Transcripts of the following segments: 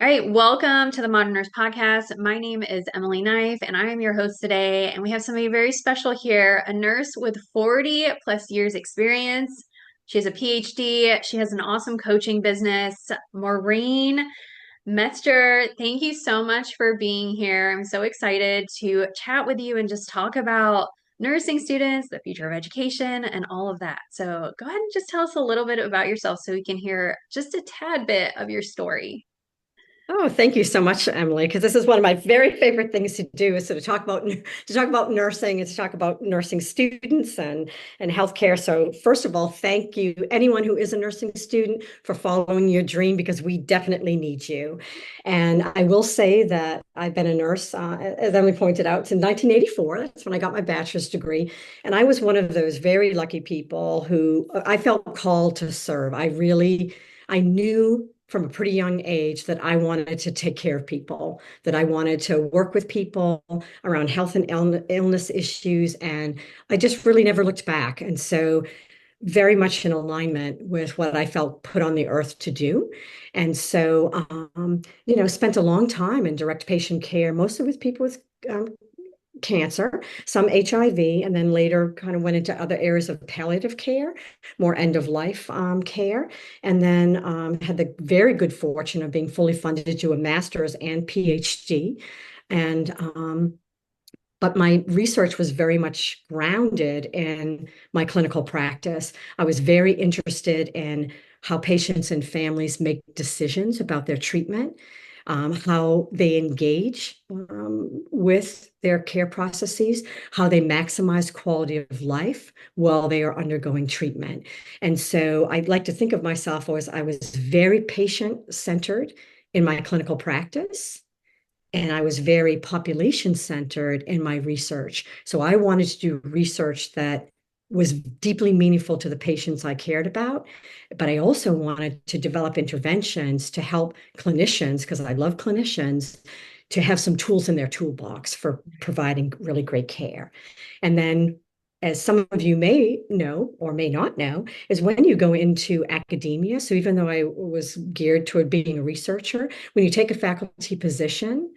All right, welcome to the Modern Nurse Podcast. My name is Emily Knife, and I am your host today. And we have somebody very special here, a nurse with 40 plus years experience. She has a PhD. She has an awesome coaching business. Maureen Metzger, thank you so much for being here. I'm so excited to chat with you and just talk about nursing students, the future of education, and all of that. So go ahead and just tell us a little bit about yourself so we can hear just a tad bit of your story. Oh, thank you so much, Emily, because this is one of my very favorite things to do is to talk about nursing and to talk about nursing students and healthcare. So first of all, thank you anyone who is a nursing student for following your dream because we definitely need you. And I will say that I've been a nurse, as Emily pointed out, since 1984. That's when I got my bachelor's degree. And I was one of those very lucky people who I felt called to serve. I knew from a pretty young age that I wanted to take care of people, that I wanted to work with people around health and illness issues. And I just really never looked back. And so, very much in alignment with what I felt put on the earth to do. And so, spent a long time in direct patient care, mostly with people with cancer, some HIV, and then later kind of went into other areas of palliative care, more end of life care, and then had the very good fortune of being fully funded to do a master's and PhD. And but my research was very much grounded in my clinical practice. I was very interested in how patients and families make decisions about their treatment, how they engage with their care processes, how they maximize quality of life while they are undergoing treatment. And so I'd like to think of myself as I was very patient centered in my clinical practice. And I was very population centered in my research. So I wanted to do research that was deeply meaningful to the patients I cared about. But I also wanted to develop interventions to help clinicians, because I love clinicians, to have some tools in their toolbox for providing really great care. And then, as some of you may know or may not know, is when you go into academia. So even though I was geared toward being a researcher, when you take a faculty position,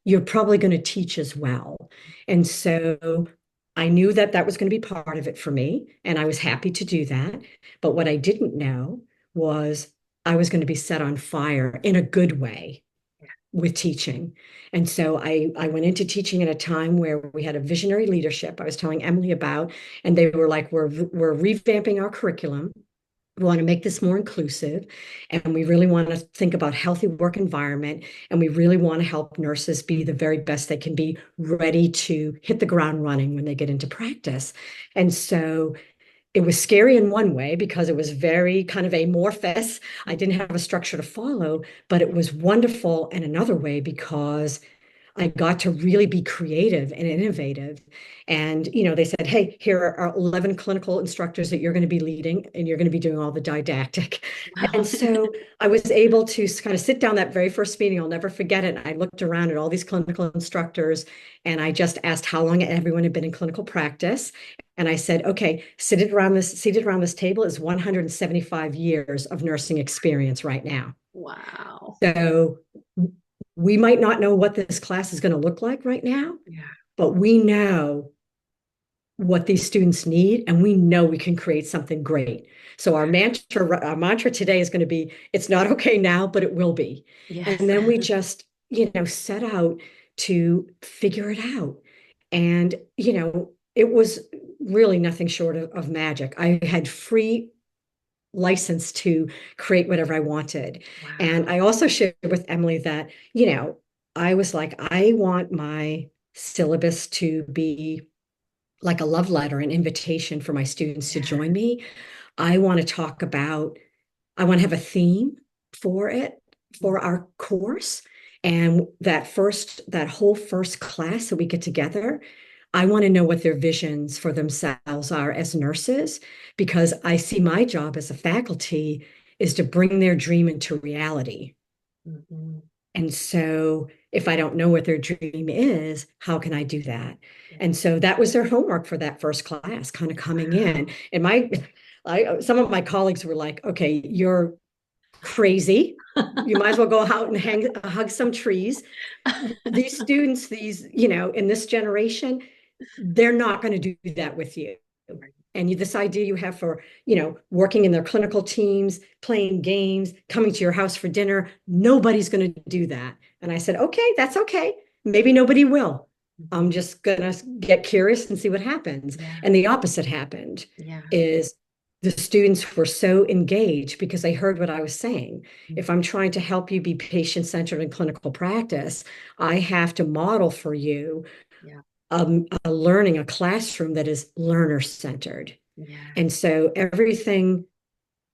you're probably going to teach as well. And so I knew that that was going to be part of it for me, and I was happy to do that. But what I didn't know was I was going to be set on fire in a good way with teaching. And so I went into teaching at a time where we had a visionary leadership I was telling Emily about, and they were like, we're revamping our curriculum. We want to make this more inclusive, and we really want to think about healthy work environment, and we really want to help nurses be the very best they can be, ready to hit the ground running when they get into practice. And so it was scary in one way because it was very kind of amorphous. I didn't have a structure to follow, but it was wonderful in another way because I got to really be creative and innovative. And, they said, hey, here are 11 clinical instructors that you're going to be leading, and you're going to be doing all the didactic. Wow. And so I was able to kind of sit down that very first meeting. I'll never forget it. I looked around at all these clinical instructors, and I just asked how long everyone had been in clinical practice. And I said, okay, seated around this table is 175 years of nursing experience right now. Wow. So we might not know what this class is going to look like right now, Yeah. but we know what these students need, and we know we can create something great. So our mantra today is going to be, it's not okay now, but it will be. Yes. And then we just, set out to figure it out. And, it was really nothing short of magic. I had free license to create whatever I wanted. And Wow. I also shared with Emily that, I was like, I want my syllabus to be like a love letter, an invitation for my students to Yeah. join me. I want to talk about, I want to have a theme for it, for our course. And that whole first class that we get together, I want to know what their visions for themselves are as nurses, because I see my job as a faculty is to bring their dream into reality. Mhm. And so if I don't know what their dream is, how can I do that? And so that was their homework for that first class, kind of coming in. Wow. And some of my colleagues were like, okay, crazy. You might as well go out and hug some trees. These students, in this generation, they're not going to do that with you. And this idea you have for, working in their clinical teams, playing games, coming to your house for dinner, nobody's going to do that. And I said, okay, that's okay. Maybe nobody will. I'm just going to get curious and see what happens. Yeah. And the opposite happened Yeah. is the students were so engaged because they heard what I was saying. If I'm trying to help you be patient-centered in clinical practice, I have to model for you Yeah. a classroom that is learner-centered. Yeah. And so everything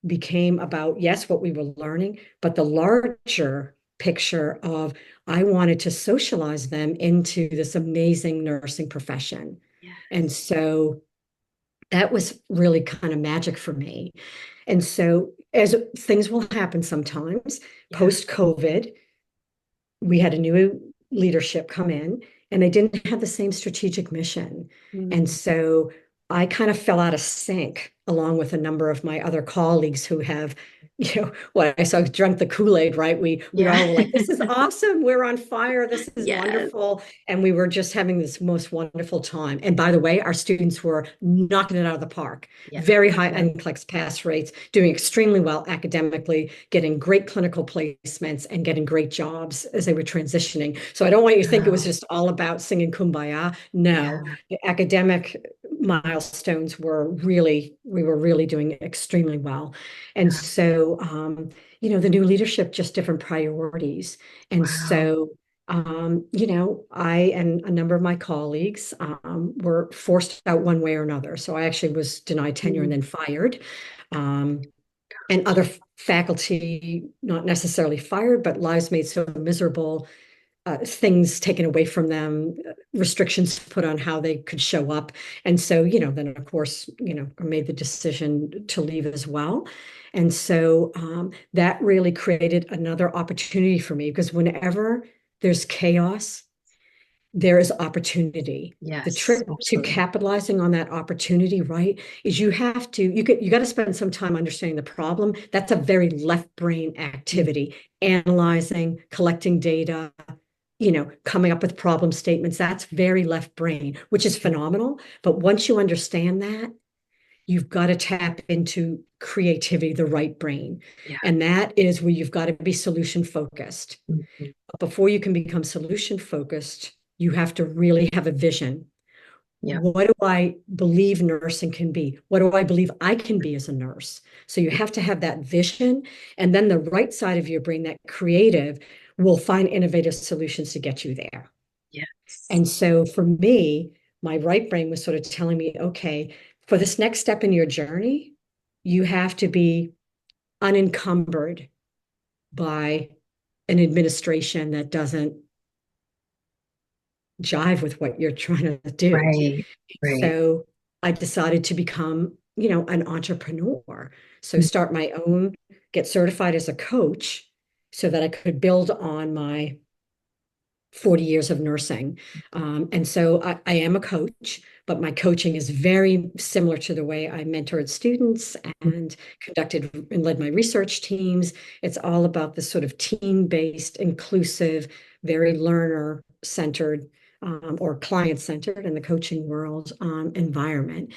became about, yes, what we were learning, but the larger picture of I wanted to socialize them into this amazing nursing profession. Yeah. And so that was really kind of magic for me. And so, as things will happen sometimes, Yeah. post-COVID, we had a new leadership come in and they didn't have the same strategic mission. And so I kind of fell out of sync along with a number of my other colleagues who have, what I saw drunk the Kool-Aid, right? We Yeah. all were like, this is awesome. We're on fire. This is Yes. wonderful. And we were just having this most wonderful time. And by the way, our students were knocking it out of the park. Yeah. Very high NCLEX pass rates, doing extremely well academically, getting great clinical placements, and getting great jobs as they were transitioning. So I don't want you to think it was Wow. just all about singing Kumbaya. No, Yeah. the academic milestones we were really doing extremely well. And so, the new leadership, just different priorities. And Wow. so, I and a number of my colleagues were forced out one way or another. So I actually was denied tenure and then fired. And other faculty, not necessarily fired, but lives made so miserable, things taken away from them, restrictions put on how they could show up. And so, then of course, I made the decision to leave as well. And so that really created another opportunity for me because whenever there's chaos, there is opportunity. The Yes. trick to Absolutely. capitalizing on that opportunity, right, is you got to spend some time understanding the problem. That's a very left brain activity, analyzing, collecting data, coming up with problem statements. That's very left brain, which is phenomenal. But once you understand that, you've got to tap into creativity, the right brain. Yeah. And that is where you've got to be solution focused. Mhm. Before you can become solution focused, you have to really have a vision. Yeah. What do I believe nursing can be? What do I believe I can be as a nurse? So you have to have that vision. And then the right side of your brain, that creative, will find innovative solutions to get you there. Yes. And so for me, my right brain was sort of telling me, okay, for this next step in your journey, you have to be unencumbered by an administration that doesn't jive with what you're trying to do. Right. Right. So I decided to become, an entrepreneur. So start my own, get certified as a coach so that I could build on my 40 years of nursing. And so I am a coach, but my coaching is very similar to the way I mentored students and conducted and led my research teams. It's all about this sort of team-based, inclusive, very learner-centered or client-centered in the coaching world environment.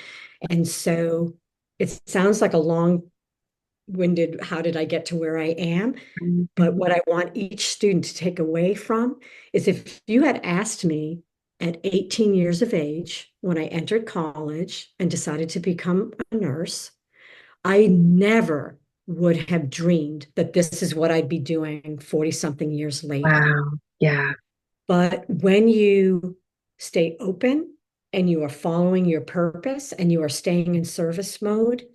And so it sounds like a long-winded, how did I get to where I am? But what I want each student to take away from is if you had asked me at 18 years of age, when I entered college and decided to become a nurse, I never would have dreamed that this is what I'd be doing 40 something years later. Wow. Yeah. But when you stay open and you are following your purpose and you are staying in service mode,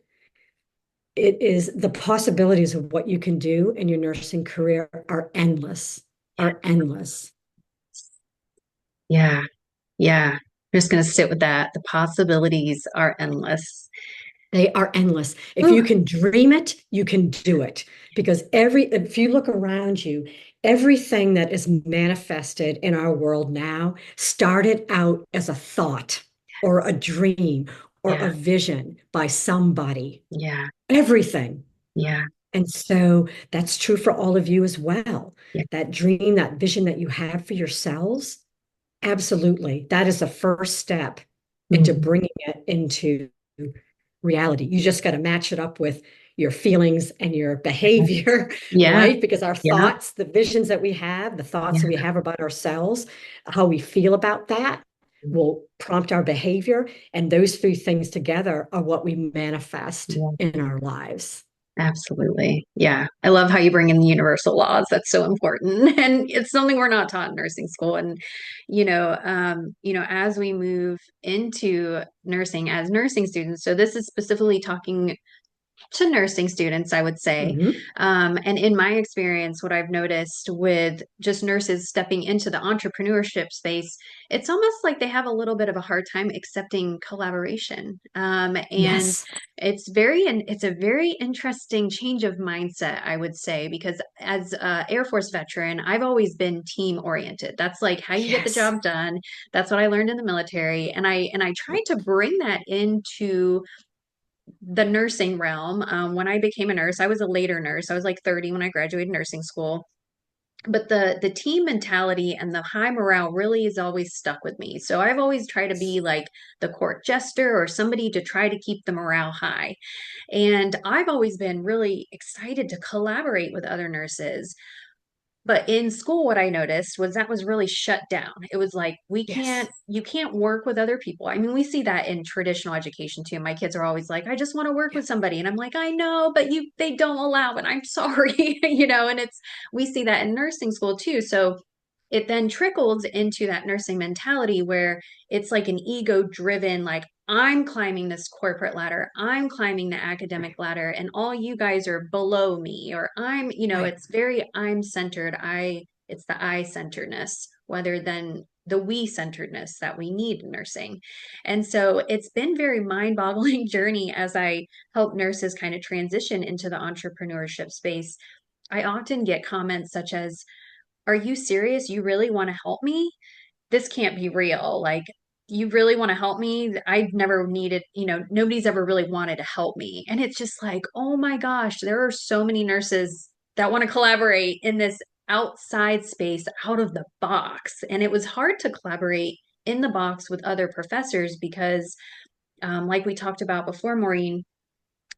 it is the possibilities of what you can do in your nursing career are endless, Yeah. are endless. Yeah. Yeah. I'm just going to sit with that. The possibilities are endless. They are endless. If you Whew. can dream it, you can do it. Because if you look around you, everything that is manifested in our world now started out as a thought or a dream or Yeah. a vision by somebody. Yeah. Everything. Yeah. And so that's true for all of you as well. Yeah. That dream, that vision that you have for yourselves, absolutely. That is the first step into Mhm. bringing it into reality. You just got to match it up with your feelings and your behavior, Yeah. right? Because our Yeah. thoughts, the visions that we have, the thoughts that we Yeah. have about ourselves, how we feel about that will prompt our behavior. And those three things together are what we manifest Yeah. in our lives. Absolutely. Yeah. I love how you bring in the universal laws. That's so important. And it's something we're not taught in nursing school. And, as we move into nursing as nursing students, so this is specifically talking to nursing students, I would say. Mhm. And in my experience, what I've noticed with just nurses stepping into the entrepreneurship space, it's almost like they have a little bit of a hard time accepting collaboration. And Yes. it's a very interesting change of mindset, I would say, because as a Air Force veteran, I've always been team oriented. That's like how you get the Yes. job done. That's what I learned in the military. And I tried to bring that into the nursing realm. When I became a nurse, I was a later nurse. I was like 30 when I graduated nursing school. But the team mentality and the high morale really has always stuck with me. So I've always tried to be like the court jester or somebody to try to keep the morale high. And I've always been really excited to collaborate with other nurses. But in school, what I noticed was that was really shut down. It was like, Yes. you can't work with other people. I mean, we see that in traditional education too. My kids are always like, I just want to work Yeah. with somebody. And I'm like, I know, but they don't allow it. I'm sorry, and we see that in nursing school too. So it then trickles into that nursing mentality where it's like an ego driven, like, I'm climbing this corporate ladder, I'm climbing the academic Right. ladder, and all you guys are below me, or Right. it's very I'm centered. It's the I centeredness rather than the we centeredness that we need in nursing. And so it's been very mind boggling journey as I help nurses kind of transition into the entrepreneurship space. I often get comments such as, are you serious? You really want to help me? This can't be real. Like, you really want to help me? I've never needed, nobody's ever really wanted to help me. And it's just like, oh my gosh, there are so many nurses that want to collaborate in this outside space, out of the box. And it was hard to collaborate in the box with other professors because, like we talked about before, Maureen,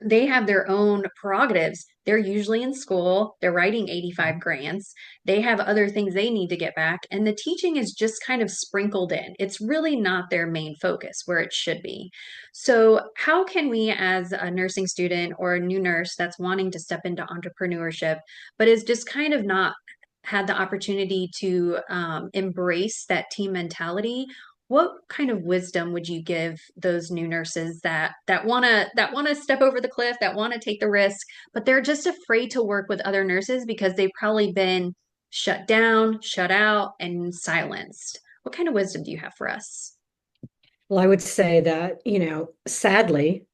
they have their own prerogatives. They're usually in school, they're writing 85 grants, they have other things they need to get back, and the teaching is just kind of sprinkled in. It's really not their main focus where it should be. So, how can we, as a nursing student or a new nurse that's wanting to step into entrepreneurship, but is just kind of not had the opportunity to embrace that team mentality, what kind of wisdom would you give those new nurses that want to step over the cliff, that want to take the risk, but they're just afraid to work with other nurses because they've probably been shut down, shut out, and silenced? What kind of wisdom do you have for us? Well, I would say that, sadly,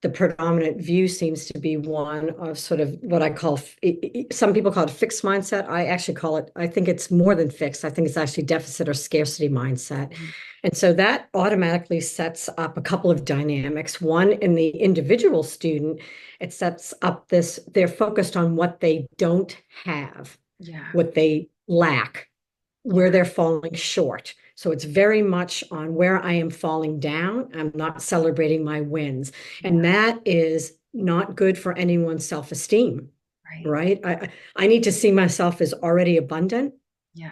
the predominant view seems to be one of sort of what I call, some people call it fixed mindset. I actually call it, I think it's more than fixed. I think it's actually deficit or scarcity mindset. And so that automatically sets up a couple of dynamics. One, in the individual student, it sets up this, they're focused on what they don't have, Yeah, what they lack, where yeah, they're falling short. So it's very much on where I am falling down. I'm not celebrating my wins. yeah, And that is not good for anyone's self-esteem, right. right? I need to see myself as already abundant Yeah,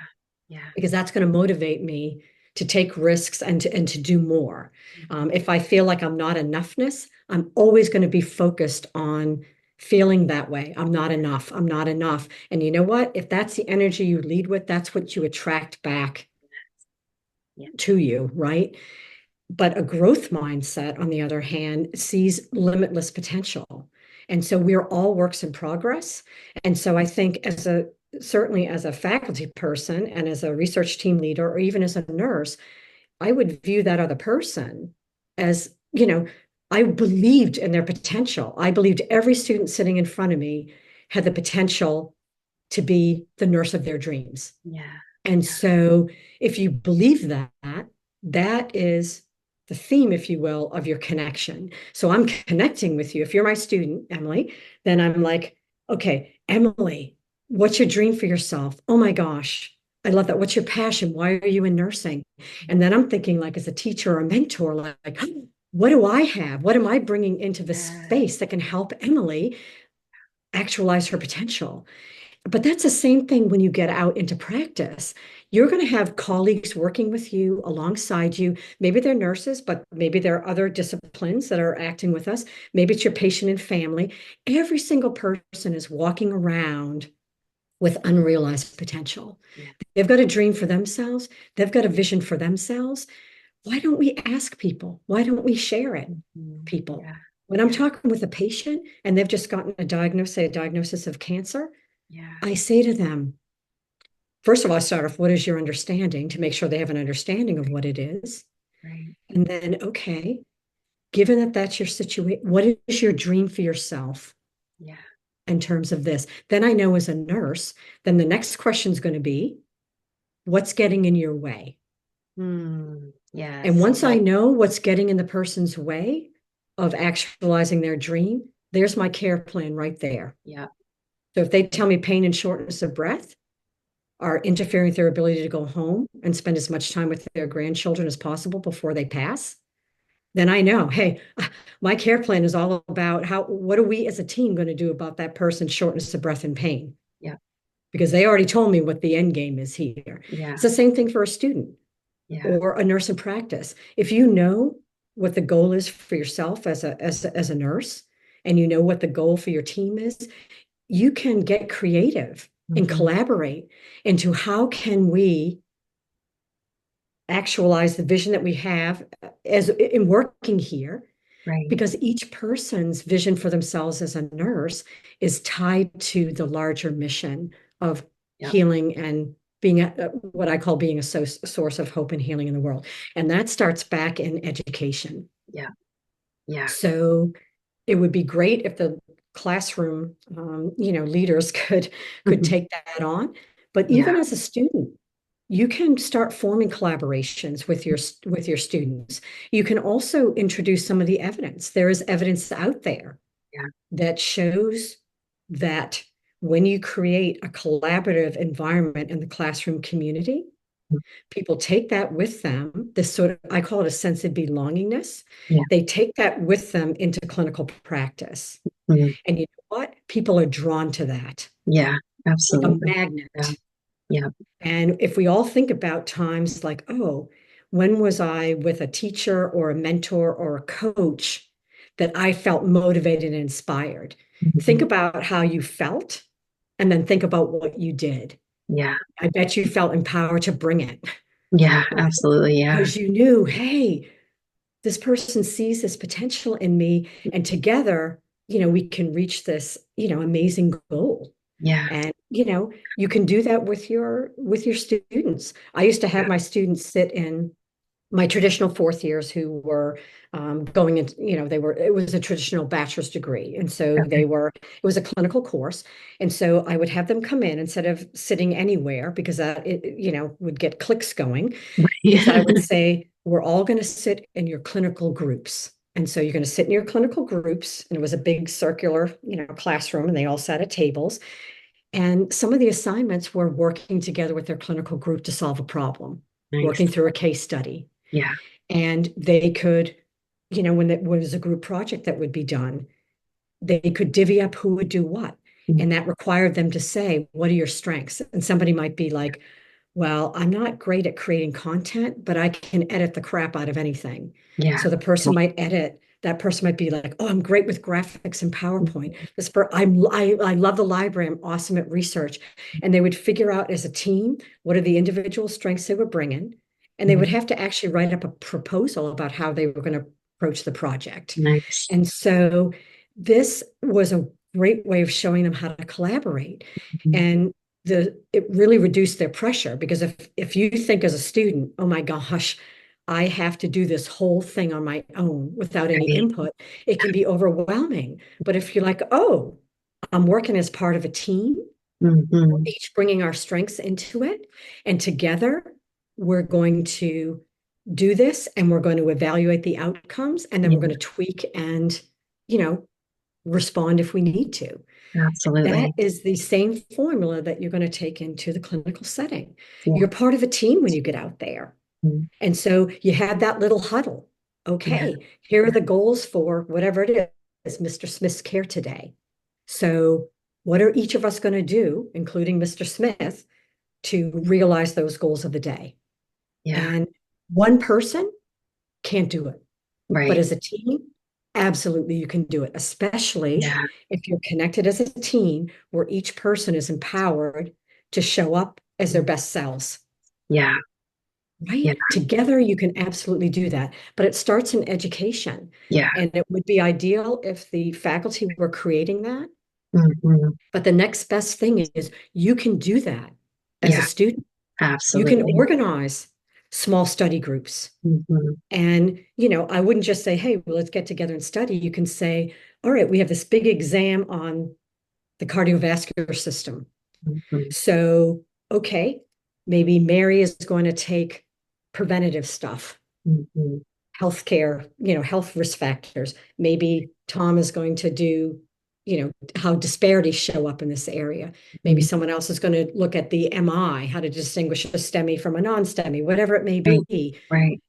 yeah, because that's going to motivate me to take risks and to do more. If I feel like I'm not enoughness, I'm always going to be focused on feeling that way. I'm not enough. I'm not enough. And you know what? If that's the energy you lead with, that's what you attract back yeah, to you, right? But a growth mindset, on the other hand, sees limitless potential. And so we're all works in progress. And so I think certainly as a faculty person and as a research team leader, or even as a nurse, I would view that other person as, I believed in their potential. I believed every student sitting in front of me had the potential to be the nurse of their dreams. yeah, And so if you believe that, that is the theme, if you will, of your connection. So I'm connecting with you. If you're my student, Emily, then I'm like, okay, Emily, what's your dream for yourself? Oh my gosh, I love that. What's your passion? Why are you in nursing? And then I'm thinking, like, as a teacher or a mentor, like, what do I have? What am I bringing into the space that can help Emily actualize her potential? But that's the same thing when you get out into practice. You're going to have colleagues working with you alongside you. Maybe they're nurses, but maybe there are other disciplines that are acting with us. Maybe it's your patient and family. Every single person is walking around with unrealized potential. Yeah. They've got a dream for themselves, they've got a vision for themselves. Why don't we ask people? Why don't we share it, people? Yeah. When I'm talking with a patient and they've just gotten a diagnosis of cancer, Yeah. I say to them, first of all, I start off, what is your understanding, to make sure they have an understanding of what it is. Right. And then, okay, given that that's your situation, what is your dream for yourself Yeah. in terms of this? Then I know as a nurse, then the next question is going to be, what's getting in your way? And Yes. once I know what's getting in the person's way of actualizing their dream, there's my care plan right there. Yeah. So if they tell me pain and shortness of breath are interfering with their ability to go home and spend as much time with their grandchildren as possible before they pass, then I know, hey, my care plan is all about what are we as a team going to do about that person's shortness of breath and pain? Yeah. Because they already told me what the end game is here. Yeah. It's the same thing for a student Yeah. or a nurse in practice. If you know what the goal is for yourself as a nurse, and you know what the goal for your team is, you can get creative and collaborate into how can we actualize the vision that we have as in working here, Right. because each person's vision for themselves as a nurse is tied to the larger mission of Yep. healing and being what I call being a source of hope and healing in the world. And that starts back in education. Yeah. Yeah. So it would be great if the classroom, leaders could take that on. But Yeah. even as a student, you can start forming collaborations with your students. You can also introduce some of the evidence. There is evidence out there Yeah. that shows that when you create a collaborative environment in the classroom community, people take that with them, this sort of, I call it a sense of belongingness. Yeah. They take that with them into clinical practice. Mhm. And you know what? People are drawn to that Yeah. like a Absolutely. Yeah. magnet. Yeah. And if we all think about times like, oh, when was I with a teacher or a mentor or a coach that I felt motivated and inspired? Think Mhm. about how you felt and then think about what you did. Yeah. I bet you felt empowered to bring it, Yeah. right? Absolutely. Yeah. Because you knew, hey, this person sees this potential in me, and together, we can reach this, amazing goal. Yeah. And you can do that with your students. I used to have Yeah. my students sit in my traditional fourth years who were going into, it was a traditional bachelor's degree. And so Okay. it was a clinical course. And so I would have them come in instead of sitting anywhere because that, would get clicks going, is I would say, we're all going to sit in your clinical groups. And so you're going to sit in your clinical groups. And it was a big circular, classroom, and they all sat at tables. And some of the assignments were working together with their clinical group to solve a problem, Nice. working through a case study. Yeah. And they could, when it was a group project that would be done, they could divvy up who would do what. Mhm. And that required them to say, what are your strengths? And somebody might be like, well, I'm not great at creating content, but I can edit the crap out of anything. Yeah. So the person might edit. That person might be like, oh, I'm great with graphics and PowerPoint. I love the library. I'm awesome at research. And they would figure out as a team, what are the individual strengths they were bringing? And they would Mhm. have to actually write up a proposal about how they were going to approach the project. Nice. And so this was a great way of showing them how to collaborate. Mhm. And it really reduced their pressure, because if you think as a student, oh my gosh, I have to do this whole thing on my own without any Right. input, it can be overwhelming. But if you're like, oh, I'm working as part of a team, we're Mhm. each bringing our strengths into it, and together we're going to do this and we're going to evaluate the outcomes and then we're going Yeah, to tweak and, you know, respond if we need to. That absolutely. is the same formula that you're going to take into the clinical setting. Yeah. You're part of a team when you get out there. Mm. And so you have that little huddle. Yeah. Okay, here are the goals for whatever it is, Mr. Smith's care today. So, what are each of us going to do, including Mr. Smith, to realize those goals of the day? Yeah. And one person can't do it. But Right. as a team, absolutely you can do it, especially Yeah. if you're connected as a team where each person is empowered to show up as their Mm. best selves. Yeah. Right? Yeah. Together, you can absolutely do that. But it starts in education. Yeah. And it would be ideal if the faculty were creating that. Hmm. But the next best thing is you can do that as a Yeah. student. You can Absolutely. organize small study groups. Hmm. And, I wouldn't just say, hey, well, let's get together and study. You can say, all right, we have this big exam on the cardiovascular system. Hmm. So, okay, maybe Mary is going to take preventative stuff, Hmm. healthcare, health risk factors. Maybe Tom is going to do, how disparities show up in this area. Maybe someone else is going to look at the MI, how to distinguish a STEMI from a non-STEMI, whatever it may Right. be. Right.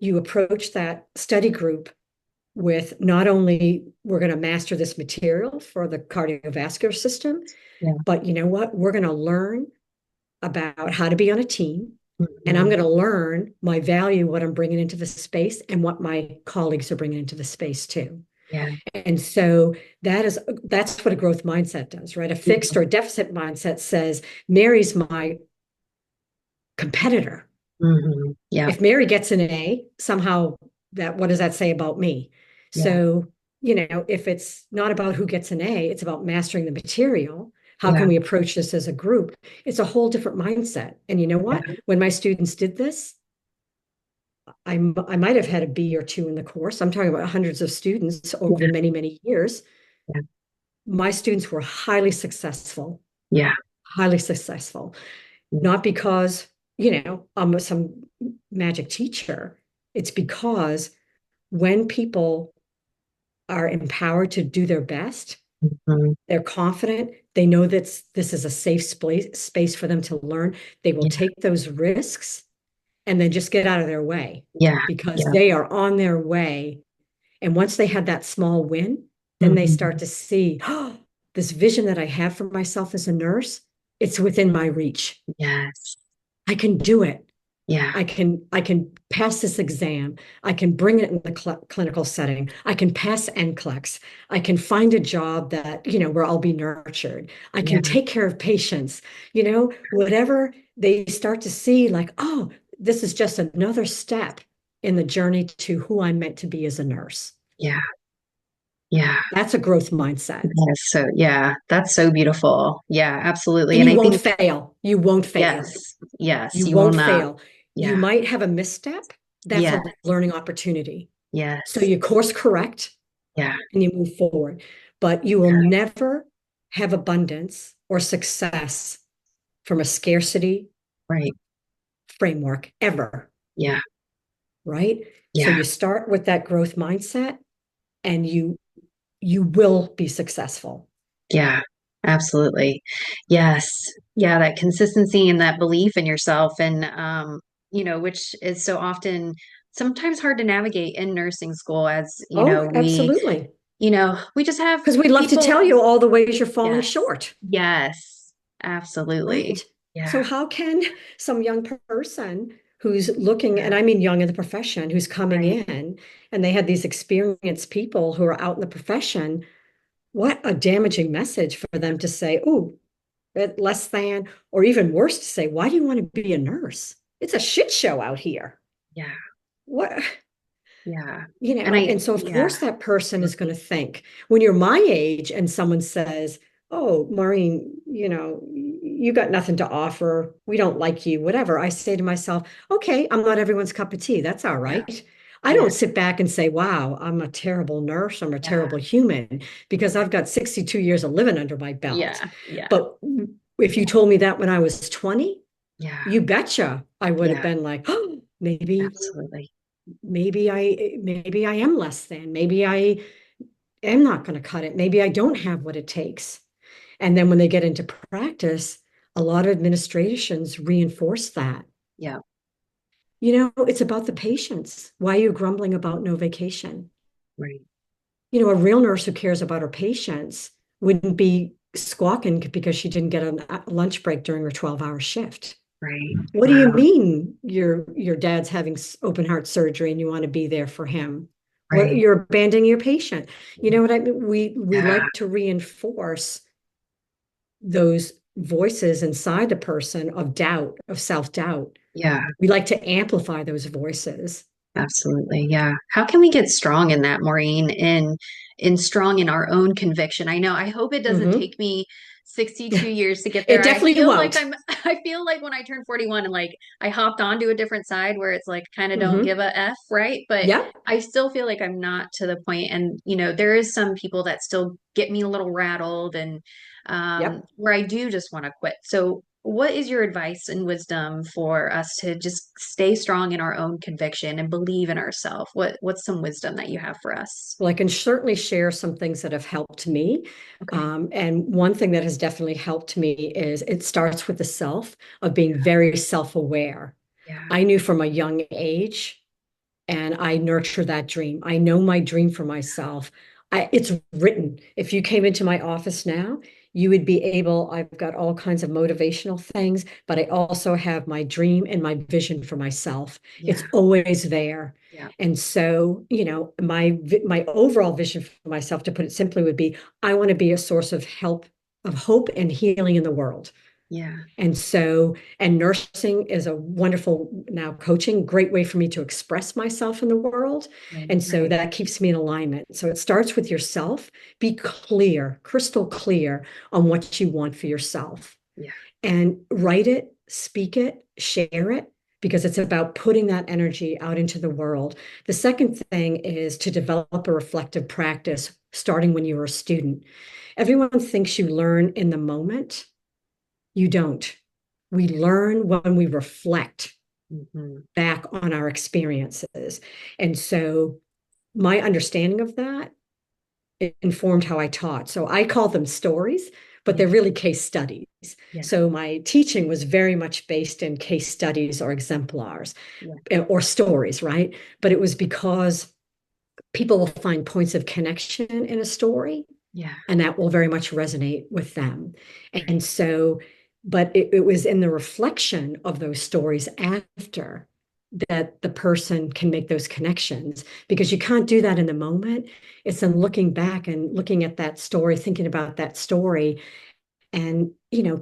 You approach that study group with not only we're going to master this material for the cardiovascular system, Yeah. but you know what? We're going to learn about how to be on a team. And I'm Hmm. going to learn my value, what I'm bringing into the space, and what my colleagues are bringing into the space too. Yeah. And so that's what a growth mindset does, right? A fixed or a deficit mindset says, Mary's my competitor. Hmm. Yeah. If Mary gets an A, somehow what does that say about me? Yeah. So, if it's not about who gets an A, it's about mastering the material. How Yeah. can we approach this as a group? It's a whole different mindset. And you know Yeah. what? When my students did this, I might have had a B or two in the course. I'm talking about hundreds of students over the Yeah. many, many years. Yeah. My students were Yeah. highly successful, Mm. not because, I'm some magic teacher. It's because when people are empowered to do their best, Mhm. they're confident, they know that this is a safe space for them to learn. They will Yeah. take those risks and then just get out of their way Yeah. because Yeah. they are on their way. And once they had that small win, then they start Mhm. to see, oh, this vision that I have for myself as a nurse, it's within my reach. Yes. I can do it. Yeah. I can pass this exam. I can bring it in the clinical setting. I can pass NCLEX. I can find a job that, where I'll be nurtured. I Yeah. can take care of patients, whatever they start to see like, oh, this is just another step in the journey to who I'm meant to be as a nurse. Yeah. Yeah. That's a growth mindset. Yes. So, yeah, that's so beautiful. Yeah, absolutely. And And you I won't think, fail. You won't fail. yes, yes, You you will won't not. fail. You Yeah. might have a misstep. That's Yeah. a learning opportunity. So Yes. you course correct Yeah. and you move forward. But you will never have abundance or success from a scarcity Right. framework ever, Yeah. right? So Yeah. you start with that growth mindset and you will be successful. Yeah. Absolutely. Yes. Yeah. That consistency and that belief in yourself and, which is so often sometimes hard to navigate in nursing school as, Oh, absolutely. we just have Because we love to people. tell you all the ways you're falling Yes. short. Yes. Absolutely. Right. So Yeah. how can some young person who's looking, Yeah. and I mean young in the profession, who's coming Right. in and they had these experienced people who are out in the profession, what a damaging message for them to say, oh, less than, or even worse to say, why do you want to be a nurse? It's a shit show out here. Yeah. What, Yeah. And and so of yeah. course that person is going to think when you're my age and someone says, oh, Maureen, you got nothing to offer. We don't like you, whatever. I say to myself, okay, I'm not everyone's cup of tea. That's all Yeah. right. I Yeah. don't sit back and say, wow, I'm a terrible nurse. I'm a Yeah. terrible human because I've got 62 years of living under my belt. Yeah. Yeah. But if you told me that when I was 20, Yeah. you betcha I would have Yeah. been like, oh, Maybe, Absolutely. maybe I am less than. Maybe I am not going to cut it. Maybe I don't have what it takes. And then when they get into practice, a lot of administrations reinforce that. Yeah. It's about the patients. Why are you grumbling about no vacation? Right. A real nurse who cares about her patients wouldn't be squawking because she didn't get a lunch break during her 12-hour shift. Right. What do you Wow. mean your dad's having open heart surgery and you want to be there for him? What Right. you're abandoning your patient. You know what I mean? We Yeah. like to reinforce those voices inside the person of doubt, of self-doubt. Yeah. We like to amplify those voices. Absolutely. Yeah. How can we get strong in that, Maureen, in strong in our own conviction? I know, I hope it doesn't Hmm. take me 62 years to get It there. I definitely feel like won't. I'm I feel like when I turned 41 and like I hopped onto a different side where it's like kind of don't Hmm. give a F, right? But Yep. I still feel like I'm not to the point and there is some people that still get me a little rattled and Yep. where I do just want to quit. So what is your advice and wisdom for us to just stay strong in our own conviction and believe in ourselves? What's some wisdom that you have for us? Well, I can certainly share some things that have helped me. Okay. And one thing that has definitely helped me is it starts with the self of being very self-aware. Yeah. I knew from a young age, and I nurture that dream. I know my dream for myself. It's written. If you came into my office now, you would be able, I've got all kinds of motivational things, but I also have my dream and my vision for myself. Yeah. It's always there. Yeah. And so, my overall vision for myself, to put it simply, would be I want to be a source of help, of hope and healing in the world. Yeah. And nursing is a wonderful, now coaching, great way for me to express myself in the world. Right. And so Right. that keeps me in alignment. So it starts with yourself. Be clear, crystal clear on what you want for yourself Yeah. and write it, speak it, share it, because it's about putting that energy out into the world. The second thing is to develop a reflective practice starting when you were a student. Everyone thinks you learn in the moment. You don't. We learn when we reflect Hmm. back on our experiences. And so my understanding of that informed how I taught. So I call them stories, but Yeah. they're really case studies. Yeah. So my teaching was very much based in case studies or exemplars Yeah. or stories, right? But it was because people will find points of connection in a story Yeah. and that will very much resonate with them. And Right. so, but it was in the reflection of those stories after that the person can make those connections because you can't do that in the moment. It's in looking back and looking at that story, thinking about that story and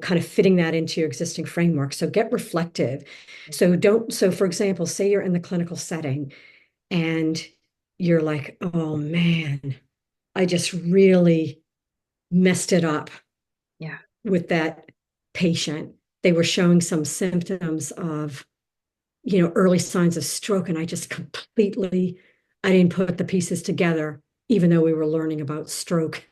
kind of fitting that into your existing framework. So get reflective. So for example, say you're in the clinical setting and you're like, oh man, I just really messed it up Yeah. with that patient. They were showing some symptoms of, early signs of stroke, and I didn't put the pieces together, even though we were learning about stroke,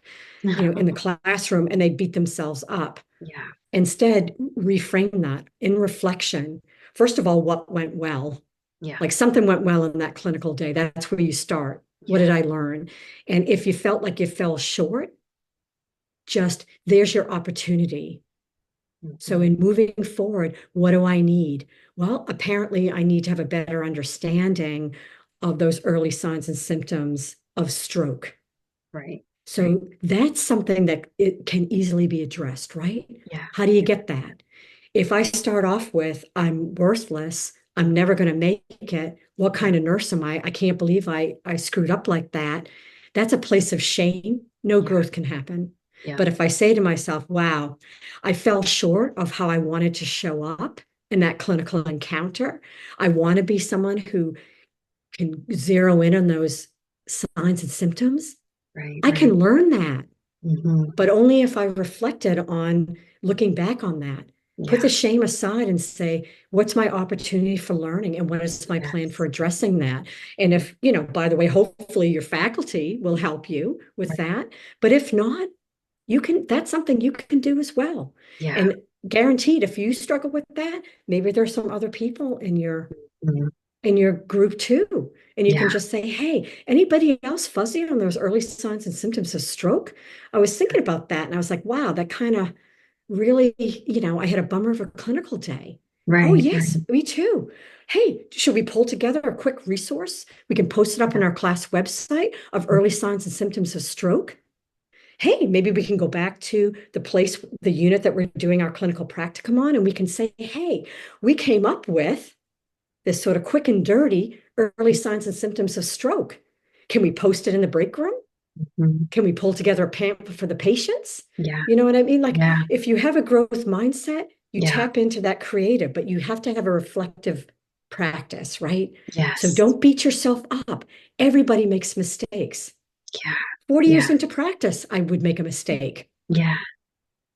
in the classroom, and they beat themselves up. Yeah. Instead, reframe that in reflection. First of all, what went well? Yeah. Like something went well in that clinical day. That's where you start. What Yeah. did I learn? And if you felt like you fell short, just there's your opportunity. So, Hmm. in moving forward, what do I need? Well, apparently, I need to have a better understanding of those early signs and symptoms of stroke. Right. Right. So, that's something that it can easily be addressed, right? Yeah. How do you Yeah. get that? If I start off with, I'm worthless, I'm never going to make it, what Yeah. kind of nurse am I? I can't believe I screwed up like that. That's a place of shame. No Yeah. growth can happen. Yeah. But if I say to myself, wow, I fell short of how I wanted to show up in that clinical encounter, I want to be someone who can zero in on those signs and symptoms. Right. I can Right. learn that, Hmm. but only if I reflected on looking back on that. Put Yeah. the shame aside and say, what's my opportunity for learning and what is my plan Yes. for addressing that? And if, by the way, hopefully your faculty will help you with Right. that. But if not, that's something you can do as well. Yeah. And guaranteed, if you struggle with that, maybe there's some other people in your Mhm. in your group too. And you can Yeah. just say, hey, anybody else fuzzy on those early signs and symptoms of stroke? I was thinking about that and I was like, wow, that kind of really, I had a bummer of a clinical day. Oh, Right. yes, Right. me too. Hey, should we pull together a quick resource? We can post it up on Yeah. our class website of early signs and symptoms of stroke. Hey, maybe we can go back to the unit that we're doing our clinical practicum on, and we can say, hey, we came up with this sort of quick and dirty early signs and symptoms of stroke. Can we post it in the break room? Mhm. Can we pull together a pamphlet for the patients? Yeah. You know what I mean? Like Yeah. if you have a growth mindset, you Yeah. tap into that creative, but you have to have a reflective practice, right? So Yes. don't beat yourself up. Everybody makes mistakes. Yeah. 40 Yeah. years into practice, I would make a mistake. Yeah.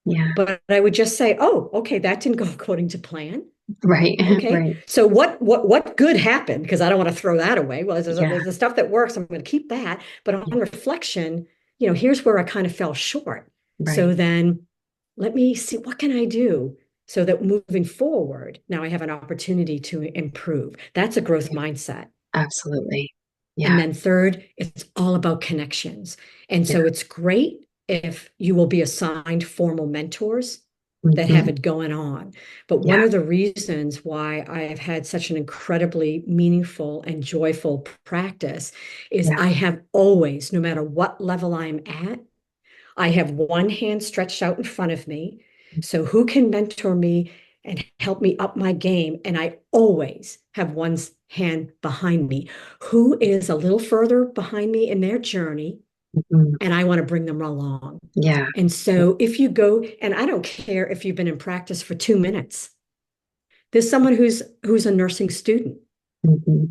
Yeah. But I would just say, oh, okay, that didn't go according to plan. Right. Okay. Right. So what good happened? Because I don't want to throw that away. Well, Yeah. there's the stuff that works. I'm going to keep that. But Yeah. on reflection, here's where I kind of fell short. Right. So then let me see what can I do so that moving forward, now I have an opportunity to improve. That's a growth Yeah. mindset. Absolutely. And Yeah. then third, it's all about connections. And Yeah. so it's great if you will be assigned formal mentors that have Hmm. it going on. But one Yeah. of the reasons why I have had such an incredibly meaningful and joyful practice is Yeah. I have always, no matter what level I'm at, I have one hand stretched out in front of me. So who can mentor me and help me up my game? And I always have one's hand behind me who is a little further behind me in their journey, Hmm. and I want to bring them along. Yeah. And so if you go, and I don't care if you've been in practice for 2 minutes, there's someone who's a nursing student. Hmm.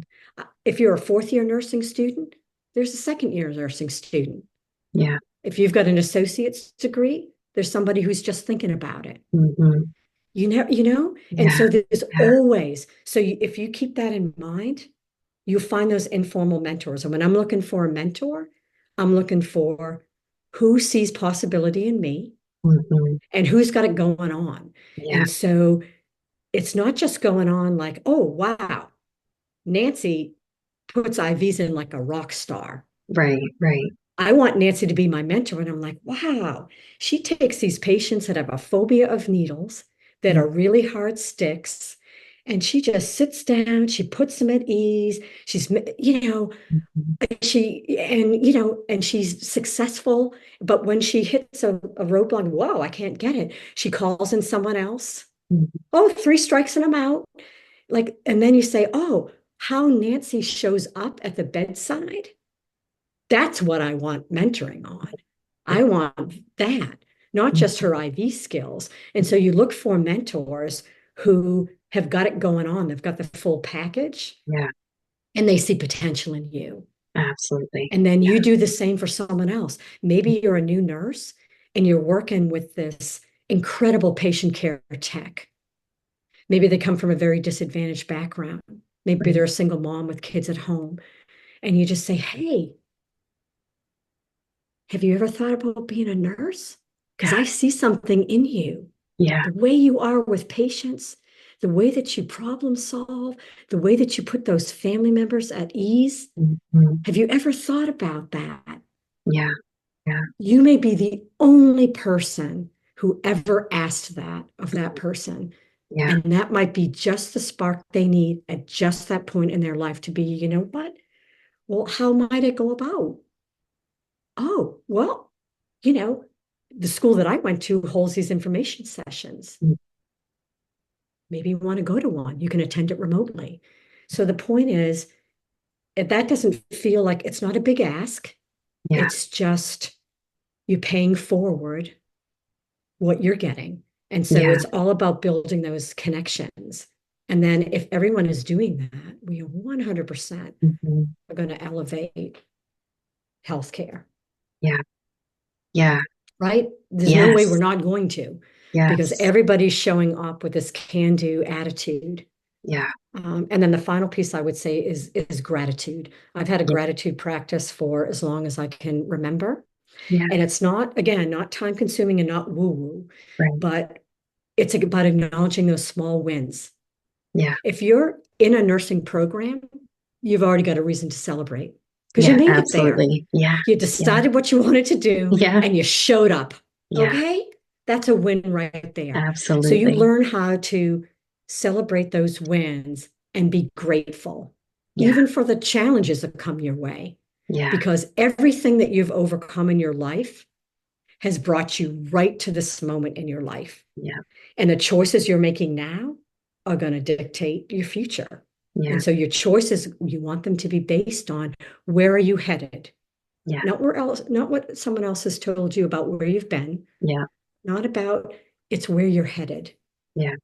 If you're a fourth year nursing student, there's a second year nursing student. Yeah. If you've got an associate's degree, there's somebody who's just thinking about it. Hmm. And Yeah. so there's Yeah. always, if you keep that in mind, you find those informal mentors. And when I'm looking for a mentor, I'm looking for who sees possibility in me Hmm. and who's got it going on. Yeah. And so it's not just going on like, oh, wow, Nancy puts IVs in like a rock star. Right. Right. I want Nancy to be my mentor. And I'm like, wow, she takes these patients that have a phobia of needles, that are really hard sticks, and she just sits down, she puts them at ease. Hmm. And she's successful. But when she hits a roadblock, whoa, I can't get it. She calls in someone else. Oh, three strikes and I'm out. Like, and then you say, oh, how Nancy shows up at the bedside. That's what I want mentoring on. I want that, not just her IV skills. And so you look for mentors who have got it going on. They've got the full package Yeah. and they see potential in you. Absolutely. And then Yeah. you do the same for someone else. Maybe you're a new nurse and you're working with this incredible patient care tech. Maybe they come from a very disadvantaged background. Maybe Right. they're a single mom with kids at home. And you just say, hey, have you ever thought about being a nurse? Because Yeah. I see something in you, Yeah. the way you are with patients, the way that you problem solve, the way that you put those family members at ease. Hmm. Have you ever thought about that? Yeah. Yeah. You may be the only person who ever asked that of that person. Yeah. And that might be just the spark they need at just that point in their life to be, you know what? Well, how might I go about? Oh, well, you know, the school that I went to holds these information sessions. Maybe you want to go to one. You can attend it remotely. So the point is, if that doesn't feel like it's not a big ask. Yeah. It's just you paying forward what you're getting. And so Yeah. it's all about building those connections. And then if everyone is doing that, we 100% Hmm. are going to elevate healthcare, Yeah. Yeah. right? There's no way we're Yes. not going to, because Yes. everybody's showing up with this can-do attitude. Yeah. And then the final piece I would say is gratitude. I've had a Yeah. gratitude practice for as long as I can remember. Yeah. And it's not, again, not time consuming and not woo-woo, Right. but it's about acknowledging those small wins. Yeah. If you're in a nursing program, you've already got a reason to celebrate because you Yeah, made it there. absolutely. Yeah. You Yeah. decided what you wanted to do Yeah. and you showed up. Yeah. Okay? That's a win right there. So you Absolutely. learn how to celebrate those wins and be grateful, Yeah. even for the challenges that come your way, Yeah. because everything that you've overcome in your life has brought you right to this moment in your life. Yeah. And the choices you're making now are going to dictate your future. Yeah. And so your choices, you want them to be based on where are you headed? Yeah. Not where else, not what someone else has told you about where you've been, Yeah. not about it's where you're headed. Yeah.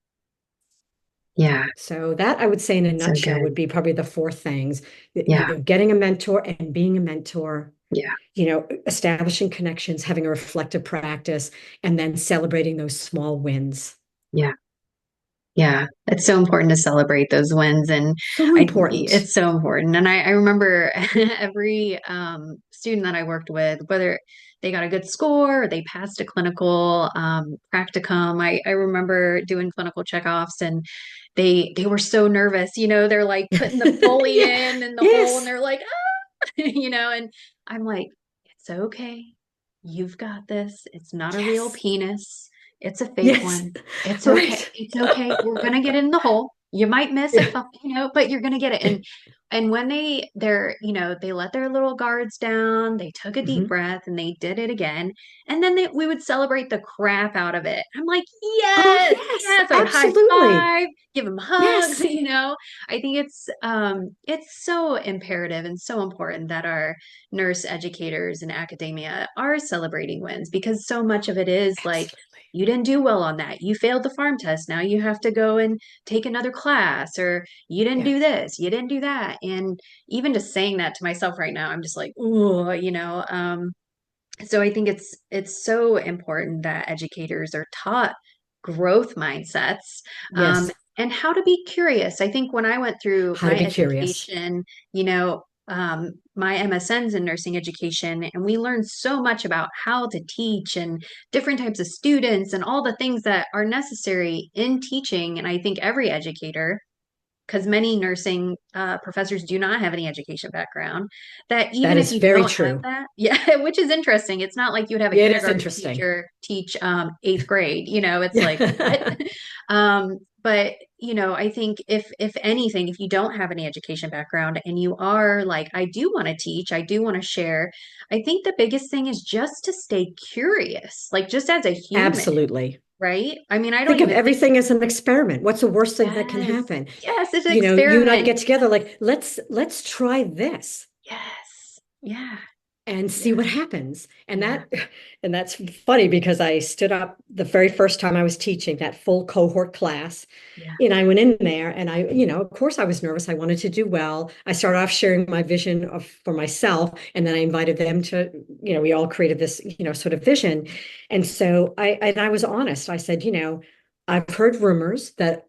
Yeah. So that I would say in a So nutshell would good. be probably the four things. Yeah. Getting a mentor and being a mentor, Yeah. establishing connections, having a reflective practice, and then celebrating those small wins. Yeah. Yeah, it's so important to celebrate those wins, and So important. it's so important. And I remember every student that I worked with, whether they got a good score or they passed a clinical practicum. I remember doing clinical checkoffs, and they were so nervous. They're like putting the pulley Yeah. in the hole, and Yes. they're like, and I'm like, it's okay. You've got this. It's not a real Yes. penis. It's a fake Yes. one. It's okay. Right. It's okay. We're gonna get in the hole. You might miss a Yeah. couple, but you're gonna get it. And when they let their little guards down, they took a deep Mhm. breath and they did it again. And then we would celebrate the crap out of it. I'm like, Oh, yes, yes, yes. I'd high absolutely. five, give them hugs, Yes. I think it's so imperative and so important that our nurse educators in academia are celebrating wins, because so much of it is like, Absolutely. you didn't do well on that. You failed the farm test. Now you have to go and take another class, or you didn't Yeah. do this, you didn't do that. And even just saying that to myself right now, I'm just like, ooh. So I think it's so important that educators are taught growth mindsets, um, Yes. and how to be curious. I think when I went through How to my be curious. education, my MSN's in nursing education, and we learned so much about how to teach and different types of students and all the things that are necessary in teaching. And I think every educator, because many nursing professors do not have any education background, that That even if is you very don't have true. that, yeah, which is interesting. It's not like you'd have a It is kindergarten interesting. teacher teach eighth grade. It's like, what? Yeah. But I think if anything, if you don't have any education background and you are like, I do want to teach, I do want to share, I think the biggest thing is just to stay curious, like just as a human, Absolutely. right? I mean, I don't Think of even think, everything as an experiment. What's the worst thing that can yes, happen? yes, it's an You and I experiment. get together like, let's try this Yes. Yeah. and see Yeah. what happens. And Yeah. that's funny because I stood up the very first time I was teaching that full cohort class. Yeah. And I went in there and of course I was nervous. I wanted to do well. I started off sharing my vision for myself, and then I invited them to, we all created this, sort of vision. And so I was honest. I said, I've heard rumors that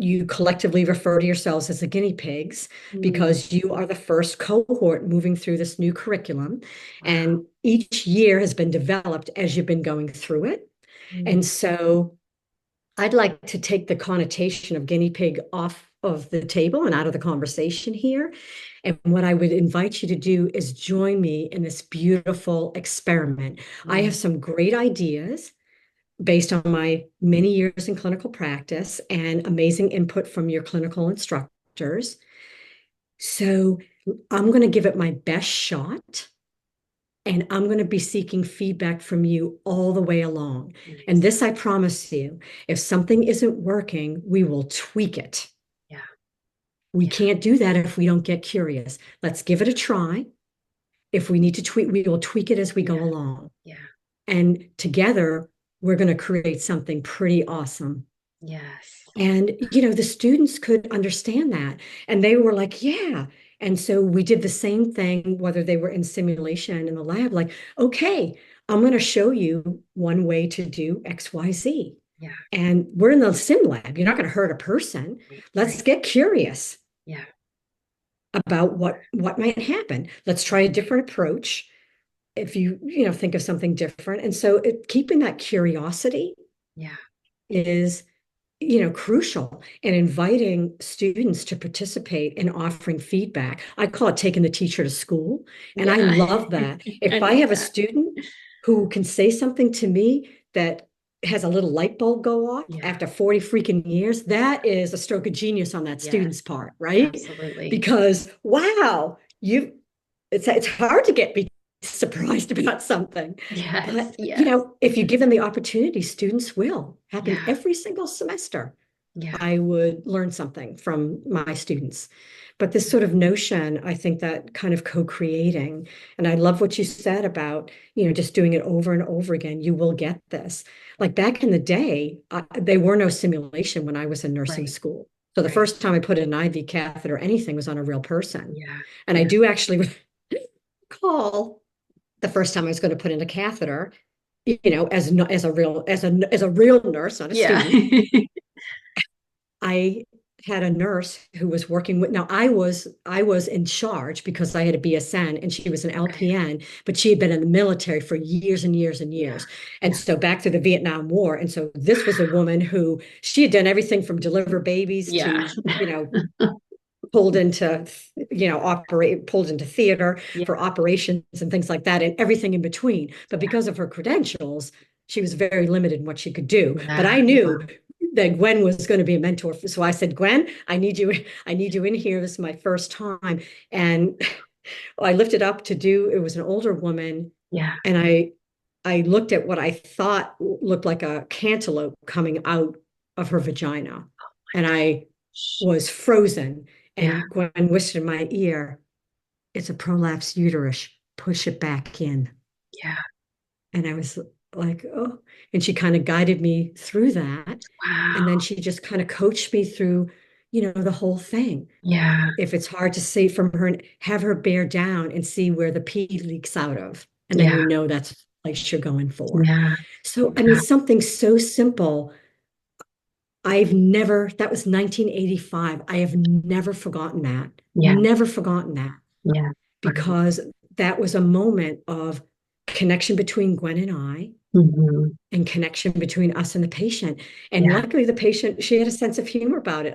you collectively refer to yourselves as the guinea pigs Mm. because you are the first cohort moving through this new curriculum. Wow. And each year has been developed as you've been going through it. And Mm. so I'd like to take the connotation of guinea pig off of the table and out of the conversation here. And what I would invite you to do is join me in this beautiful experiment. I have Mm. some great ideas based on my many years in clinical practice and amazing input from your clinical instructors. So I'm going to give it my best shot. And I'm going to be seeking feedback from you all the way along. And Nice. this, I promise you, if something isn't working, we will tweak it. Yeah. We Yeah. can't do that if we don't get curious. Let's give it a try. If we need to tweak, we will tweak it as we go Yeah. along. Yeah. And together, we're going to create something pretty awesome. Yes. And, the students could understand that. And they were like, yeah. And so we did the same thing, whether they were in simulation in the lab, like, okay, I'm going to show you one way to do XYZ. Yeah. And we're in the sim lab. You're not going to hurt a person. Right. Let's Right. get curious Yeah. about what might happen. Let's try a different approach. If think of something different. And so keeping that curiosity Yeah. is crucial, and inviting students to participate in offering feedback. I call it taking the teacher to school. And I Yeah. love that. I If I love have a that. student who can say something to me that has a little light bulb go off Yeah. after 40 freaking years, that is a stroke of genius on that Yes, student's part, right? absolutely. Because wow, it's hard to be surprised about something. Yes, But, yes. if you give them the opportunity, students will. Happens Yeah, every single semester. yeah, I would learn something from my students. But this sort of notion, I think that kind of co-creating, and I love what you said about, just doing it over and over again, you will get this. Like back in the day, there were no simulation when I was in nursing right, school. So the right. first time I put an IV catheter or anything was on a real person. Yeah, And I yeah, do actually recall the first time I was going to put in a catheter, as a real nurse, not a yeah. student. I had a nurse who was working with, now I was in charge because I had a BSN and she was an Okay. LPN, but she had been in the military for years and years and Yeah, years. And yeah. so back to the Vietnam War. And so this was a woman who she had done everything from deliver babies Yeah. to, pulled into, operate pulled into theater Yeah, for operations and things like that and everything in between. But yeah, because of her credentials, she was very limited in what she could do. But yeah, I yeah, knew that Gwen was going to be a mentor. So I said, Gwen, I need you in here. This is my first time. And I lifted up to do, it was an older woman, yeah. and I looked at what I thought looked like a cantaloupe coming out of her vagina. And I Shh. was frozen. Yeah, And Gwen whispered in my ear, it's a prolapsed uterus. Push it back in. yeah. And I was like, oh. And she kind of guided me through that. And Wow. then she just kind of coached me through, the whole thing. Yeah, If it's hard to see from her, have her bear down and see where the pee leaks out of. And then yeah, that's the place you're going for. yeah, So, I mean, yeah, something so simple. That was 1985. I have never forgotten that. yeah, Never forgotten that, yeah. Right. because that was a moment of connection between Gwen and I, Hmm. and connection between us and the patient. And Yeah. luckily the patient, she had a sense of humor about it.